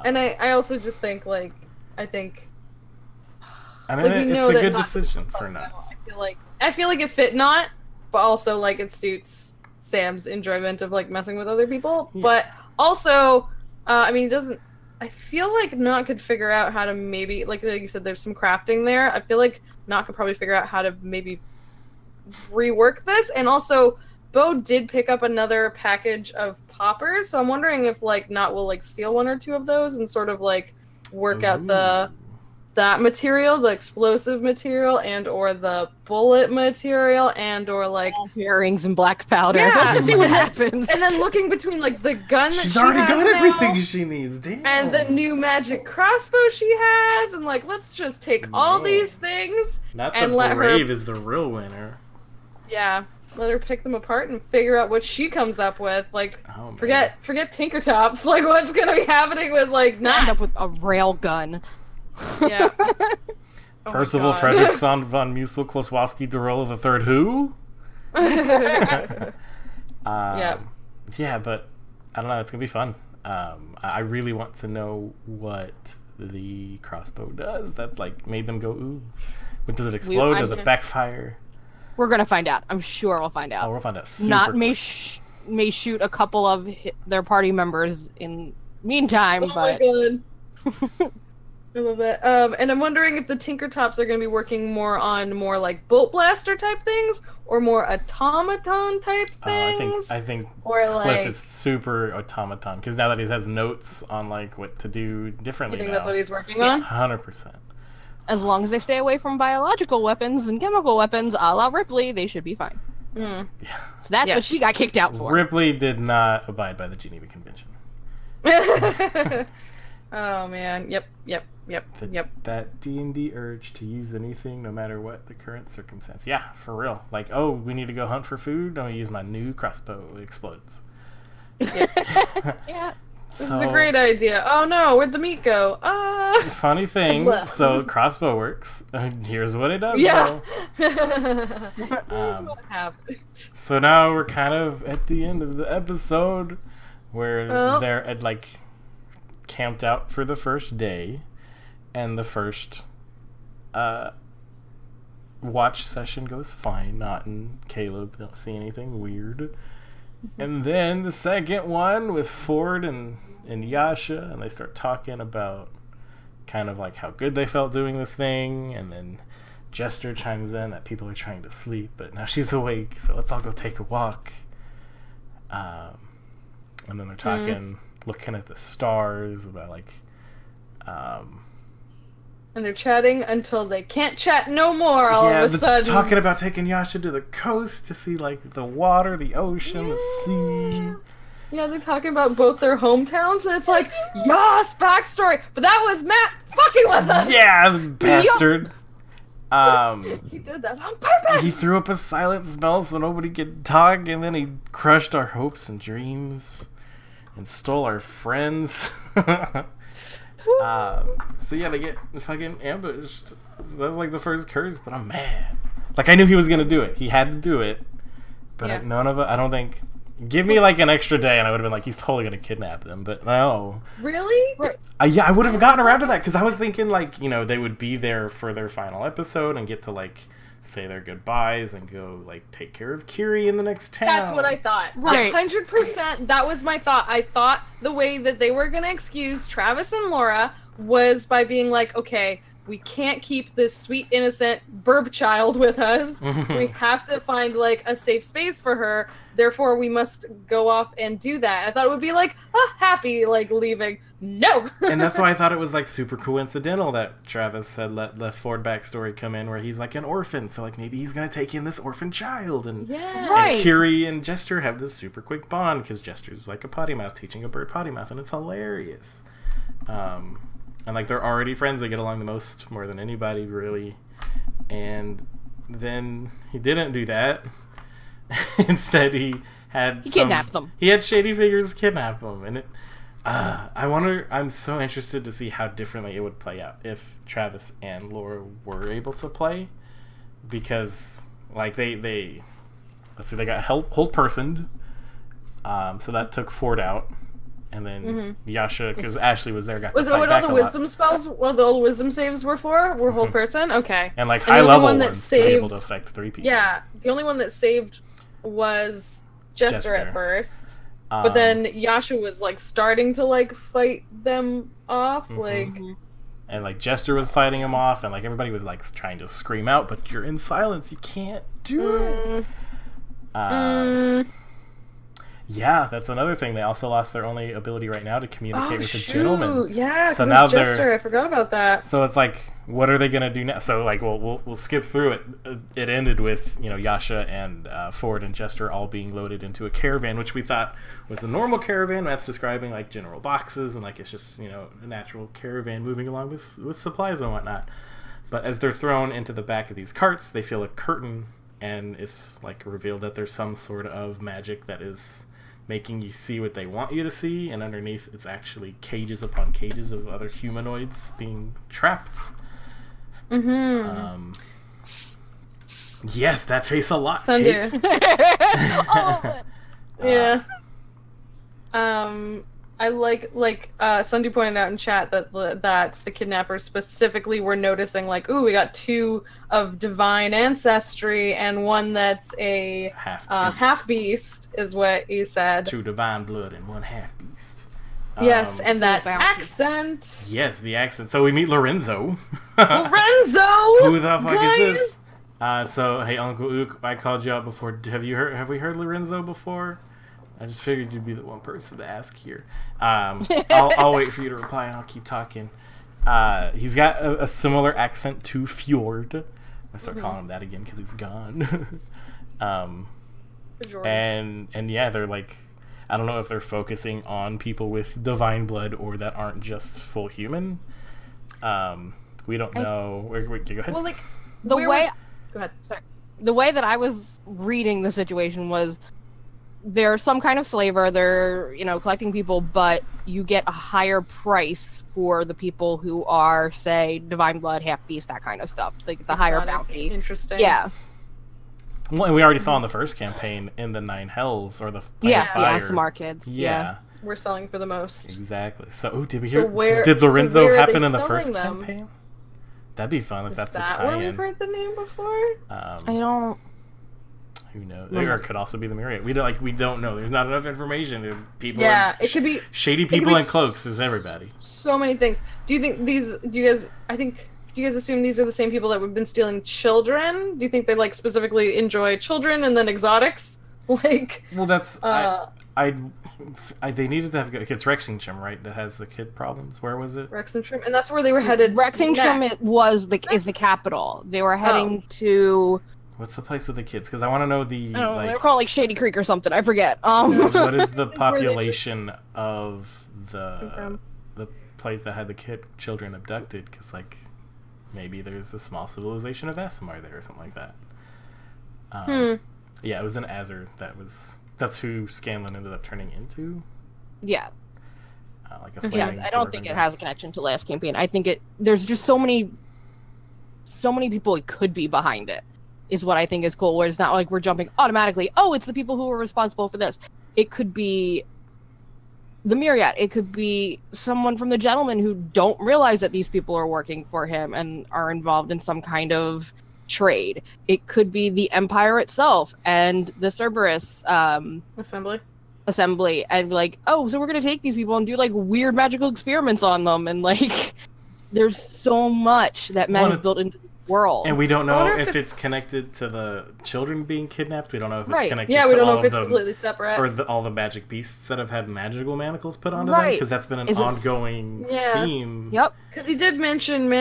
And I also just think, like, I mean, it's a good decision for Not. I feel like it fit Not, but also, like, it suits Sam's enjoyment of, like, messing with other people. Yeah. But also, I mean, it doesn't... I feel like Not could figure out how to maybe... Like you said, there's some crafting there. I feel like Not could probably figure out how to maybe rework this. And also, Bo did pick up another package of poppers, so I'm wondering if, like, Not will, like, steal one or two of those and sort of, like, work out that material, the explosive material, and or the bullet material, and or like earrings and black powder. Yeah. So let's see what happens. And then looking between like the gun that she's already got everything she needs, damn. And the new magic crossbow she has, and like let's just take all these things and let her. Brave is the real winner. Yeah. Let her pick them apart and figure out what she comes up with. Like, forget Tinkertops. Like, what's gonna be happening with like Not end up with a rail gun. Yeah. Percival Frederickson von Musel Klosowski Dorola III who? Yeah. Yeah, but I don't know, it's gonna be fun. I really want to know what the crossbow does. That's like made them go ooh. Does it explode? Does it backfire? We're gonna find out. I'm sure we'll find out. Oh, we'll find out. Not may shoot a couple of their party members in meantime, but. My God. I love that. And I'm wondering if the Tinkertops are going to be working more on like bolt blaster type things or more automaton type things. I think or Cliff like, is super automaton because now that he has notes on like what to do differently. You think that's what he's working on? 100%. As long as they stay away from biological weapons and chemical weapons, a la Ripley, they should be fine. Mm. Yeah. So that's what she got kicked out for. Ripley did not abide by the Geneva Convention. Oh man, yep. That D&D urge to use anything, no matter what the current circumstance. Yeah, for real. Like, oh, we need to go hunt for food. I'm gonna use my new crossbow. It explodes. Yeah. This is a great idea. Oh no, where'd the meat go? Funny thing. So crossbow works. Here's what it does. Yeah. Here's what happened. So now we're kind of at the end of the episode, where they're at like camped out for the first day. And the first watch session goes fine. Not and Caleb don't see anything weird. And then the second one with Ford and Yasha, and they start talking about kind of like how good they felt doing this thing. And then Jester chimes in that people are trying to sleep, but now she's awake, so let's all go take a walk. And then they're talking, looking at the stars about like... and they're chatting until they can't chat no more all of a sudden. Talking about taking Yasha to the coast to see like the water, the ocean, the sea. Yeah, they're talking about both their hometowns, and it's like, Yas, backstory. But that was Matt fucking with us. Yeah, bastard. He did that on purpose. He threw up a silent spell so nobody could talk, and then he crushed our hopes and dreams and stole our friends. So yeah, they get fucking ambushed. So that's like the first curse, but I'm mad. Like, I knew he was gonna do it. He had to do it. But none of it, I don't think... Give me like an extra day and I would have been like, he's totally gonna kidnap them, but no. Really? Yeah, I would have gotten around to that, because I was thinking like, they would be there for their final episode and get to like say their goodbyes and go like take care of Kiri in the next town. That's what I thought. Right. 100%. That was my thought. I thought the way that they were going to excuse Travis and Laura was by being like, okay, we can't keep this sweet, innocent birb child with us. We have to find, like, a safe space for her. Therefore, we must go off and do that. I thought it would be, like, happy, like, leaving. No! And that's why I thought it was, like, super coincidental that Travis had let the Ford backstory come in where he's, like, an orphan. So, like, maybe he's going to take in this orphan child. And, Right. and Kiri and Jester have this super quick bond because Jester's, like, a potty mouth teaching a bird potty mouth. And it's hilarious. And, like, they're already friends. They get along the most, more than anybody, really. And then he didn't do that. Instead, he kidnapped them. He had shady figures kidnap them. And I'm so interested to see how differently it would play out if Travis and Laura were able to play. Because, like, they got hold personed. So that took Ford out. And then Yasha, because Ashley was there, got to fight back a lot. Was that what all the wisdom spells, all the wisdom saves were for? Were whole person? Okay. And like high level ones to be able to affect 3 people. Yeah, the only one that saved was Jester at first. But then Yasha was like starting to like fight them off, like. And like Jester was fighting him off, and like everybody was like trying to scream out, but you're in silence, you can't do it. Yeah, that's another thing. They also lost their only ability right now to communicate with the gentleman. Yeah, so now Jester. I forgot about that. So it's like, what are they gonna do now? So like, we'll skip through it. It ended with Yasha and Ford and Jester all being loaded into a caravan, which we thought was a normal caravan. That's describing like general boxes and like it's just a natural caravan moving along with supplies and whatnot. But as they're thrown into the back of these carts, they feel a curtain, and it's like revealed that there's some sort of magic that is making you see what they want you to see, and underneath it's actually cages upon cages of other humanoids being trapped. Yes, that face a lot, Kate. Yeah. I like Sunday pointed out in chat that the kidnappers specifically were noticing like, ooh, we got 2 of divine ancestry and one that's a half beast is what he said. 2 divine blood and 1 half beast. Yes, and that accent. Yes, the accent. So we meet Lorenzo. Lorenzo! Who the fuck is this? So hey, Uncle Ook, I called you out before. Have we heard Lorenzo before? I just figured you'd be the one person to ask here. I'll wait for you to reply and I'll keep talking. He's got a similar accent to Fjord. I start calling him that again because he's gone. And yeah, they're like, I don't know if they're focusing on people with divine blood or that aren't just full human. We don't know. Go ahead. Well, like go ahead. Sorry. The way that I was reading the situation was, they're some kind of slaver, they're, collecting people, but you get a higher price for the people who are, say, divine blood, half beast, that kind of stuff. Like, it's a higher bounty. Interesting. Yeah. Well, and we already saw in the first campaign in the 9 Hells, or the Fire. Yeah, some markets. Yeah. We're selling for the most. Exactly. So, did Lorenzo happen in the first campaign? That'd be fun if that's the tie-in. Is that where we've heard the name before? I don't... Who knows? Or it could also be the Myriad. We don't know. There's not enough information. People. Yeah, it could be shady people in cloaks. Is everybody? Do many things. Do you think these? Do you guys assume these are the same people that have been stealing children? Do you think they like specifically enjoy children and then exotics? Like. Well, that's they needed to have. It's Rexingtrim, right? That has the kid problems. Where was it? Rexingtrim, and that's where they were headed. Rexingtrim is the capital. They were heading to. What's the place with the kids? Because I want to know the. I don't know, they're called like Shady Creek or something. I forget. What is the population of the place that had the children abducted? Because like, maybe there's a small civilization of Asimar there or something like that. Yeah, it was in Azur. That's who Scanlan ended up turning into. Yeah. Like a flaming I don't think it has a connection to last campaign. I think there's just so many people it could be behind it. Is what I think is cool, where it's not like we're jumping automatically, oh, it's the people who are responsible for this. It could be the Myriad. It could be someone from the Gentleman who don't realize that these people are working for him and are involved in some kind of trade. It could be the Empire itself and the Cerberus assembly, and like, oh, so we're gonna take these people and do like weird magical experiments on them, and like, there's so much that Matt has built into the world, and we don't know if it's connected to the children being kidnapped. We don't know if it's connected. Yeah, we to don't know all if it's them, completely separate, or all the magic beasts that have had magical manacles put onto them, because that's been an ongoing theme. Yep. Because he did mention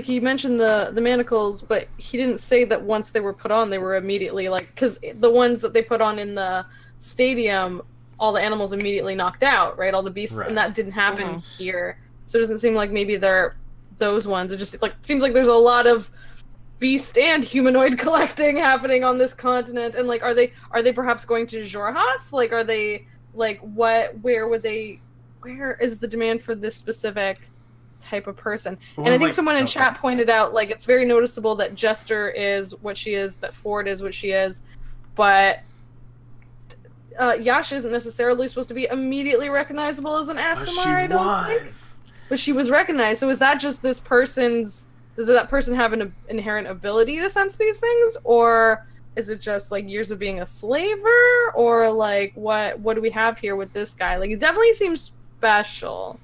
he mentioned the manacles, but he didn't say that once they were put on, they were immediately like, because the ones that they put on in the stadium, all the animals immediately knocked out, right? All the beasts, and that didn't happen here. So it doesn't seem like maybe they're those ones. It just like seems like there's a lot of beast and humanoid collecting happening on this continent. And like, are they perhaps going to Jorhas? Like, are they like where is the demand for this specific type of person? Well, and I think someone in chat pointed out, like, it's very noticeable that Jester is what she is, that Ford is what she is, but Yasha isn't necessarily supposed to be immediately recognizable as an Asimar, I don't think. But she was recognized. So is that just this person's... Does that person have an inherent ability to sense these things? Or is it just, like, years of being a slaver? Or, like, what do we have here with this guy? Like, it definitely seems special.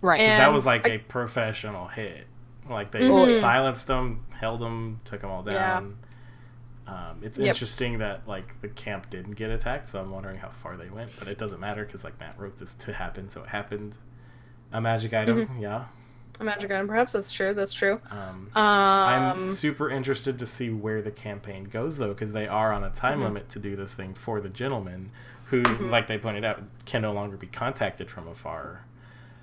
Right. Because that was, like, a professional hit. Like, they silenced them, held them, took them all down. It's interesting that, like, the camp didn't get attacked, so I'm wondering how far they went. But it doesn't matter, because, like, Matt wrote this to happen, so it happened. A magic item, yeah. A magic item, perhaps. That's true. I'm super interested to see where the campaign goes, though, because they are on a time limit to do this thing for the gentleman, who, like they pointed out, can no longer be contacted from afar.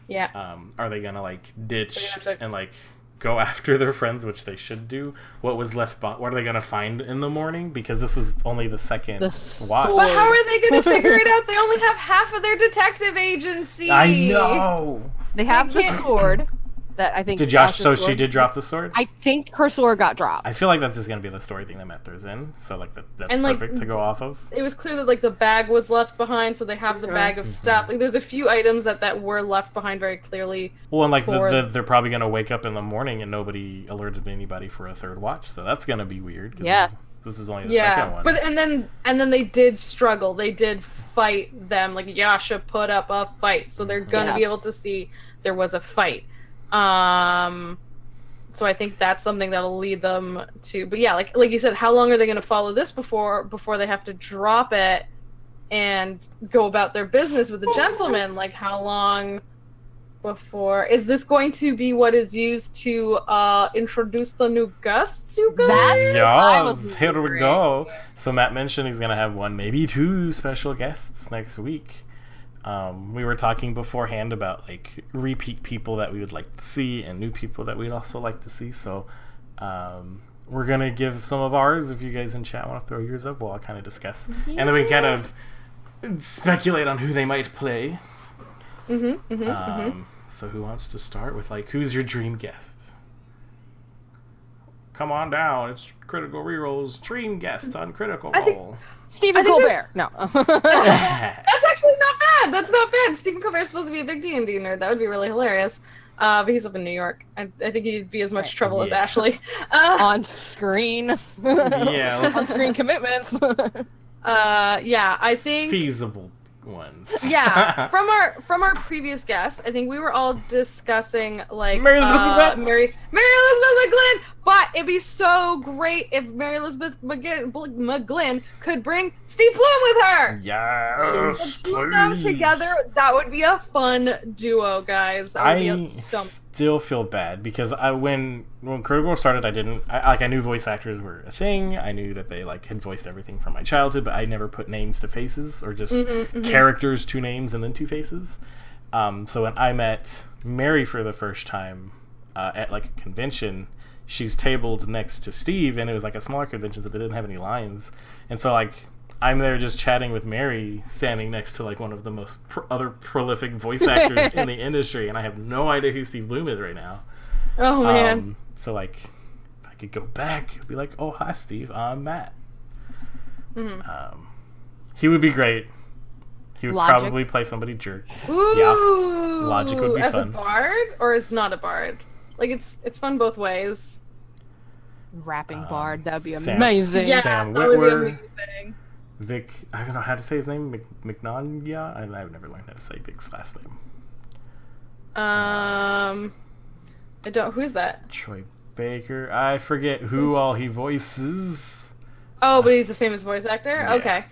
Yeah. Are they gonna like ditch and like go after their friends, which they should do? What was left? What are they gonna find in the morning? Because this was only the second watch. But how are they gonna figure it out? They only have half of their detective agency. I know. They have the sword. That I think she did drop the sword? I think her sword got dropped. I feel like that's just going to be the story thing that Matt throws in. So like that's perfect to go off of. It was clear that like the bag was left behind, so they have the bag of stuff. Like there's a few items that were left behind very clearly. Well, and like they're probably going to wake up in the morning and nobody alerted anybody for a third watch. So that's going to be weird. Yeah. This is only the second one. But and then they did struggle. They did fight them. Like Yasha put up a fight, so they're going to be able to see there was a fight. So I think that's something that'll lead them to, but yeah, like you said, how long are they going to follow this before they have to drop it and go about their business with the gentleman? Like how long before is this going to be what is used to introduce the new guests, you guys? Yes, here we go. So Matt mentioned he's going to have one, maybe two special guests next week. We were talking beforehand about like repeat people that we would like to see and new people that we'd also like to see. So we're gonna give some of ours. If you guys in chat want to throw yours up, we'll all kind of discuss, and then we kind of speculate on who they might play. So who wants to start with like who's your dream guest? Come on down. It's Critical Reroll's dream guest on Critical Role. Stephen Colbert. No. That's actually not bad. That's not bad. Stephen Colbert's supposed to be a big D&D nerd. That would be really hilarious. But he's up in New York. I think he'd be as much trouble as Ashley. On screen. On screen commitments. I think feasible ones. From our previous guests, I think we were all discussing like Mary Elizabeth McGlynn. But it'd be so great if Mary Elizabeth McGlynn could bring Steve Bloom with her. Yes, put them together. That would be a fun duo, guys. That would be still feel bad because when Critical started, I knew voice actors were a thing. I knew that they like had voiced everything from my childhood, but I never put names to faces or just characters to names and then to faces. So when I met Mary for the first time at like a convention, she's tabled next to Steve, and it was like a smaller convention, so they didn't have any lines. And so like I'm there just chatting with Mary, standing next to like one of the most other prolific voice actors in the industry, and I have no idea who Steve Bloom is right now. Oh man! So like, if I could go back, I'd be like, "Oh hi, Steve. I'm Matt." He would be great. He would probably play somebody jerk. Ooh, yeah, Logic would be as fun. A bard or as not a bard? Like it's fun both ways. Rapping bard, that'd be Sam- amazing. Yeah, Sam that would be Witwer. amazing. Vic, I don't know how to say his name. McNanya? I've never learned how to say Vic's last name. I don't. Who's that? Troy Baker. I forget who all he voices. Oh, but he's a famous voice actor. Yeah. Okay.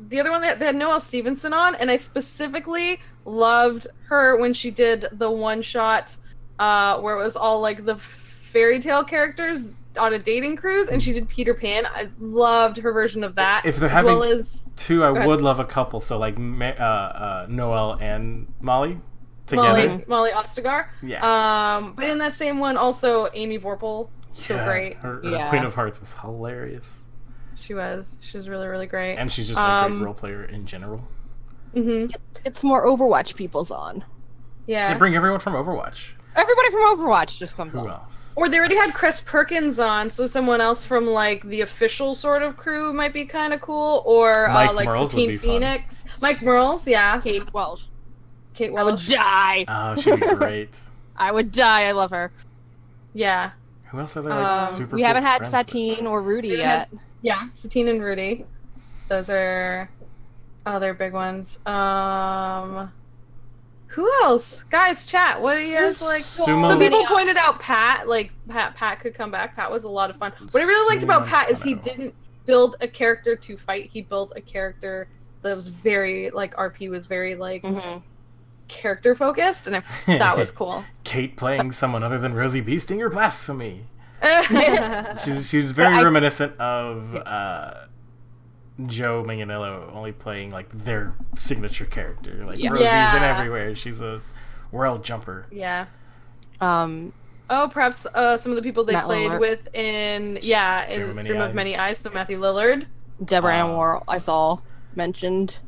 The other one they had Noelle Stevenson on, and I specifically loved her when she did the one shot where it was all like the fairy tale characters on a dating cruise, and she did Peter Pan. I loved her version of that. If they're as having well as two, I would love a couple. So like Noelle and Molly together. Molly Ostagar. Yeah. But in that same one, also Amy Vorpal. So great. Her Yeah. Queen of Hearts was hilarious. She was really, really great. And she's just a great role player in general. Mm-hmm. It's more Overwatch people's on. Yeah. They bring everyone from Overwatch. Everybody from Overwatch just comes Who on. else? Or they already had Chris Perkins on, so someone else from like the official sort of crew might be kind of cool. Or Mike like Merles would Satine be fun. Phoenix, Mike Merles, yeah, Kate Welsh. Kate I would Welsh, die. Oh, she'd be great. I would die. I love her. yeah, Who else are there like super We cool haven't had friends with? Satine or Rudy We yet. yeah. Satine and Rudy, those are other big ones. Who else? Guys, chat. What do you guys like? Sumo- Some people pointed out Pat. Like Pat could come back. Pat was a lot of fun. What I really liked about Pat is he didn't build a character to fight. He built a character that was very like RP was very like character focused, and that was cool. Kate playing someone other than Rosie Beestinger? Blasphemy. Yeah. She's very reminiscent of Joe Manganiello, only playing like their signature character. Like Rosie's in everywhere. She's a world jumper. Yeah. Oh, perhaps some of the people they Matt played Lillard. with in Stream of Many Eyes. So Matthew Lillard. Deborah Ann Worrell, I saw mentioned.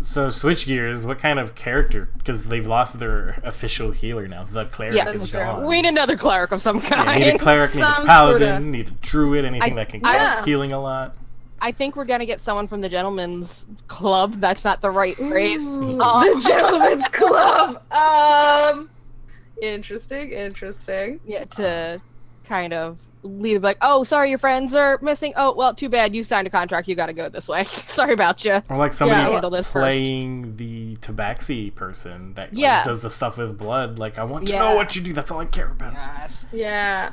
So switch gears. What kind of character? Because they've lost their official healer now. The cleric Yeah, is that's true. gone. We need another cleric of some kind. Yeah, need a cleric, need a Some paladin, sorta. need a druid, anything that can get us Yeah. healing a lot. I think we're gonna get someone from the Gentleman's Club. That's not the right phrase. The Gentleman's Club. Interesting. Yeah, to kind of leave like, oh, sorry, your friends are missing. Oh, well, too bad. You signed a contract. You got to go this way. Sorry about you. Or like somebody handle this first. playing the tabaxi person that like, Yeah. does the stuff with blood. Like, I want to Yeah. know what you do. That's all I care about. Yeah.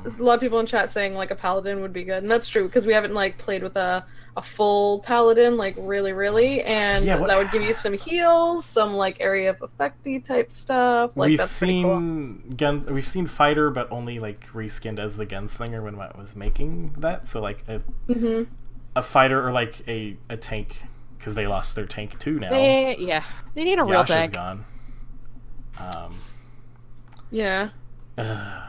A lot of people in chat saying like a paladin would be good, and that's true because we haven't like played with a full paladin like really, and Yeah, that would give you some heals, some like area of effecty type stuff. Like we've that's pretty cool. seen we've seen fighter, but only like reskinned as the gunslinger when I was making that. So like a fighter or like a tank because they lost their tank too now. They need a real Yasha's tank. gone. Yeah. Uh,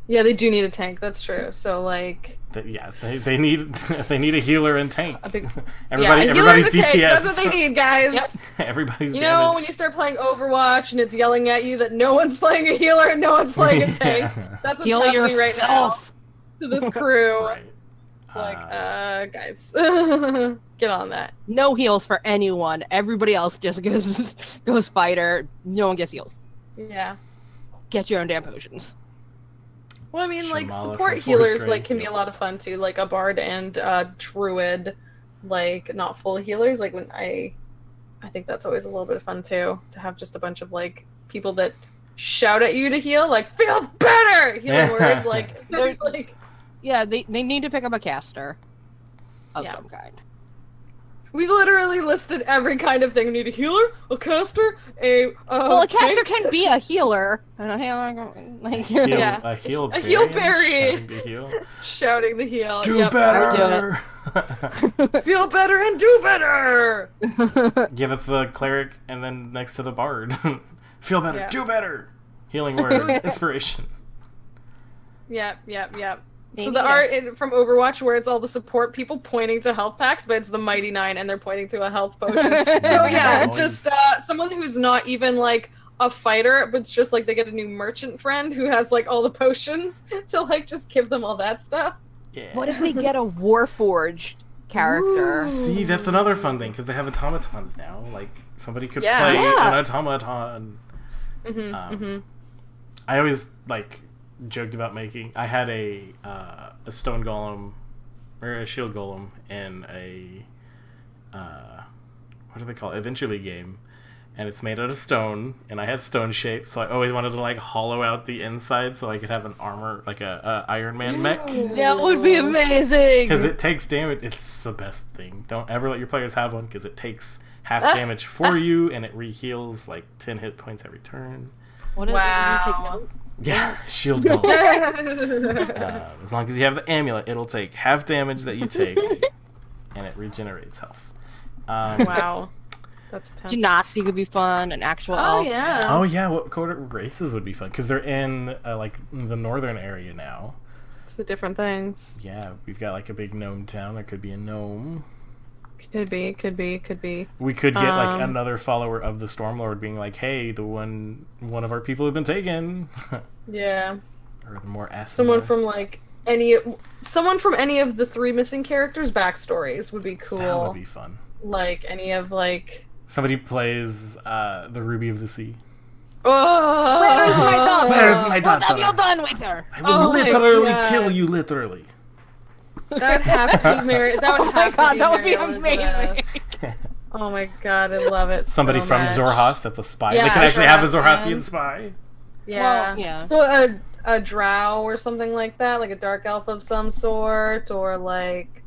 Yeah, they do need a tank. That's true. So like, they need they need a healer and tank. I think Everybody's a tank. DPS. That's what they need, guys. Yep. Everybody's You damage. know, when you start playing Overwatch and it's yelling at you that no one's playing a healer and no one's playing a tank, that's what's Heal happening yourself. right now to this crew. Right. Like, guys, get on that. No heals for anyone. Everybody else just goes fighter. No one gets heals. Yeah. Get your own damn potions. Well, I mean, like, Shamala support from healers, Force like, can be Grade. a lot of fun, too. Like, a bard and druid, like, not full healers. Like, when I think that's always a little bit of fun, too, to have just a bunch of, like, people that shout at you to heal, like, feel better! Healing words, like, they're, like... Yeah, they need to pick up a caster of Yeah. some kind. We literally listed every kind of thing. We need a healer, a caster, a Well, a caster tank. can be a healer. And a healer, like, Yeah. A heal A heal berry. berry. Shouting to heal. Shouting the heal. Do Yep. better. Feel better and do better. Yeah, that's the cleric, and then next to the bard. Feel better. Yeah. Do better. Healing word. Inspiration. Yep. So Maybe the art from Overwatch where it's all the support people pointing to health packs, but it's the Mighty Nine and they're pointing to a health potion. So yeah, Nice. just someone who's not even like a fighter, but it's just like they get a new merchant friend who has like all the potions to like just give them all that stuff. Yeah. What if they get a Warforged character? See, that's another fun thing because they have automatons now. Like somebody could Yeah. play Yeah. an automaton. I always like joked about making. I had a stone golem or a shield golem in a what do they call it? Adventure League game, and it's made out of stone, and I had stone shape, so I always wanted to like hollow out the inside so I could have an armor like a Iron Man mech. That would be amazing. Because it takes damage. It's the best thing. Don't ever let your players have one because it takes half damage for you, and it re-heals like 10 hit points every turn. What is it? Yeah, shield golem. As long as you have the amulet, it'll take half damage that you take, and it regenerates health. Wow. That's intense. Genasi could be fun, an actual elf. Yeah. Oh yeah, what quarter races would be fun? Because they're in like the northern area now. So different things. Yeah, we've got like a big gnome town. There could be a gnome. Could be. We could get like another follower of the Stormlord being like, "Hey, the one of our people have been taken." Yeah. Or the more someone from any of the 3 missing characters' backstories would be cool. That would be fun. Like any of somebody plays the Ruby of the Sea. Oh, where's my daughter? Where's my daughter? What have you done with her? I will literally kill you, literally. That would have to be Mary. That would have to be that would be Mary amazing. Oh my god, I love it. Somebody so from much. Zorhas that's a spy. Yeah, they can actually have a Zorhasian Zorhasian spy. Yeah. Well, yeah. So a drow or something like that, like a dark elf of some sort, or like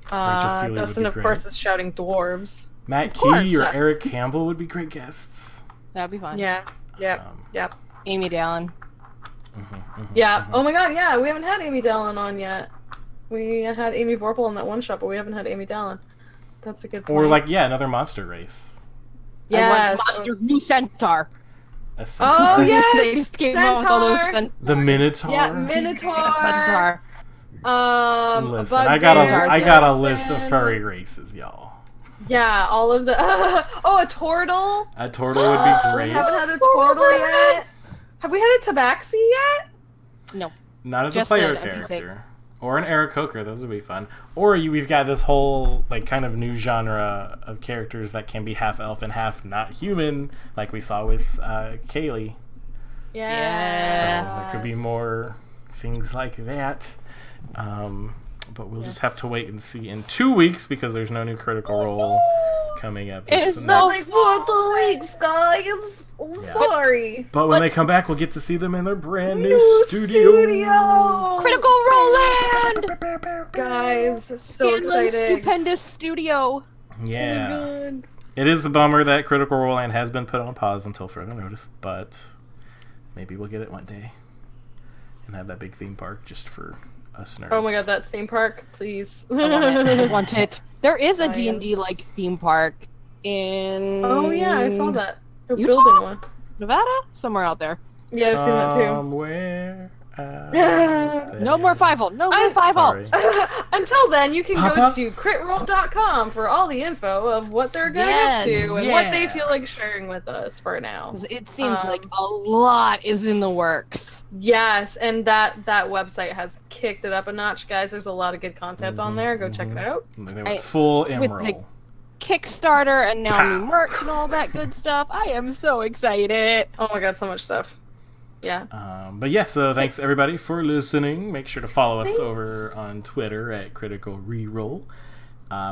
Dustin of course is shouting dwarves. Matt Key or Eric Campbell would be great guests. That'd be fun. Yeah. Yep. Amy Dallin. Oh my god, yeah, we haven't had Amy Dallin on yet. We had Amy Vorpal in that one shot, but we haven't had Amy Dallin. That's a good point. Or another monster race. Yeah, new centaur. A centaur. Oh yeah, they just came out with all those the Minotaur. Yeah, Minotaur. Centaur. Listen, I got a list of furry races, y'all. Yeah, all of the. A turtle. A turtle would be great. We haven't had a turtle yet. Have we had a tabaxi yet? No. Not as a player character. Or an Aarakocra, those would be fun. Or we've got this whole kind of new genre of characters that can be half elf and half not human, like we saw with Kaylee. Yeah. So there could be more things like that. But we'll just have to wait and see in 2 weeks because there's no new Critical Role coming up. It's only 4 weeks, guys. Sorry. But when they come back, we'll get to see them in their brand new studio. Critical Role land! Guys, so exciting. Stupendous studio. Yeah. Oh my God. It is a bummer that Critical Role land has been put on pause until further notice, but maybe we'll get it one day and have that big theme park just for us nerds. Oh my god, that theme park, please. I want it. There is a D&D theme park in... Oh yeah, I saw that. They're Utah? building one. Nevada? Somewhere out there. Yeah, I've seen that too. Somewhere No more Fievel. No more Fievel. Until then, you can go to critroll.com for all the info of what they're going up to and what they feel like sharing with us for now. It seems like a lot is in the works. Yes, and that website has kicked it up a notch, guys. There's a lot of good content on there. Go check it out. They went full Emerald. Kickstarter and now new merch and all that good stuff. I am so excited. Oh my god, so much stuff. Yeah. But yeah, so thanks everybody for listening. Make sure to follow us over on Twitter at Critical ReRoll.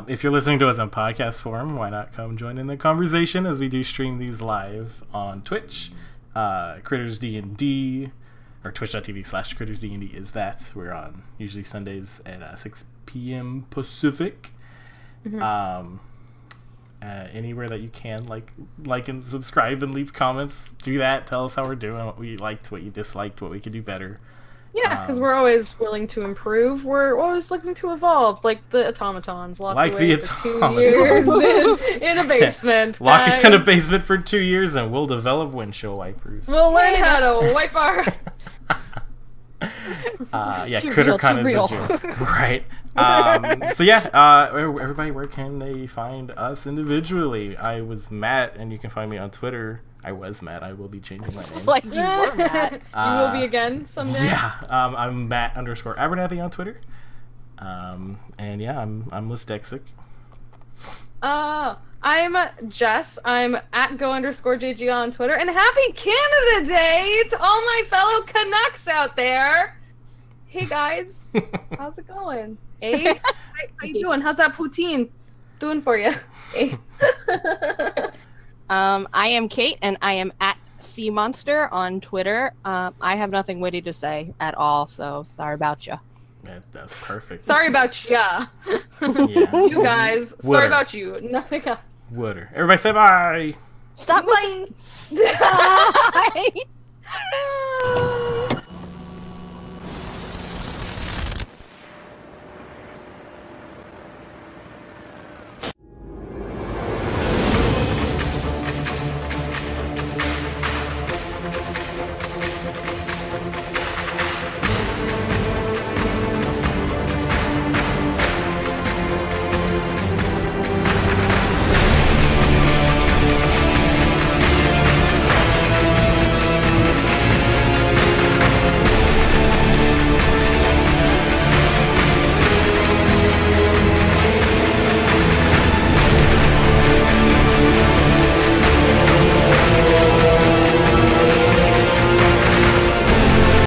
If you're listening to us in podcast form, why not come join in the conversation as we do stream these live on Twitch. Critters D&D, or twitch.tv/Critters D&D is that. We're on usually Sundays at 6 p.m. Pacific. Anywhere that you can, like and subscribe and leave comments. Do that. Tell us how we're doing, what we liked, what you disliked, what we could do better. Yeah, because we're always willing to improve. We're always looking to evolve, like the automatons. Like the automatons. 2 years in a basement. Lock us in a basement for 2 years and we'll develop windshield wipers. We'll learn how to wipe our... CritterCon is the joke. Right. So yeah, everybody, where can they find us individually? I was Matt, and you can find me on Twitter. I was Matt. I will be changing my name. It's like you were Matt. You will be again someday. Yeah. I'm Matt_Abernathy on Twitter. And yeah, I'm Liz Dexic. I'm Jess. I'm at go_JG on Twitter. And happy Canada Day to all my fellow Canucks out there. Hey guys, how's it going? Hey, how you doing? How's that poutine doing for you? Hey. I am Cate, and I am at Sea Monster on Twitter. I have nothing witty to say at all, so sorry about you. That's perfect. Sorry about ya. Yeah. You guys. Sorry about you. Nothing else. Wooder. Everybody say bye. Stop. Bye. Bye.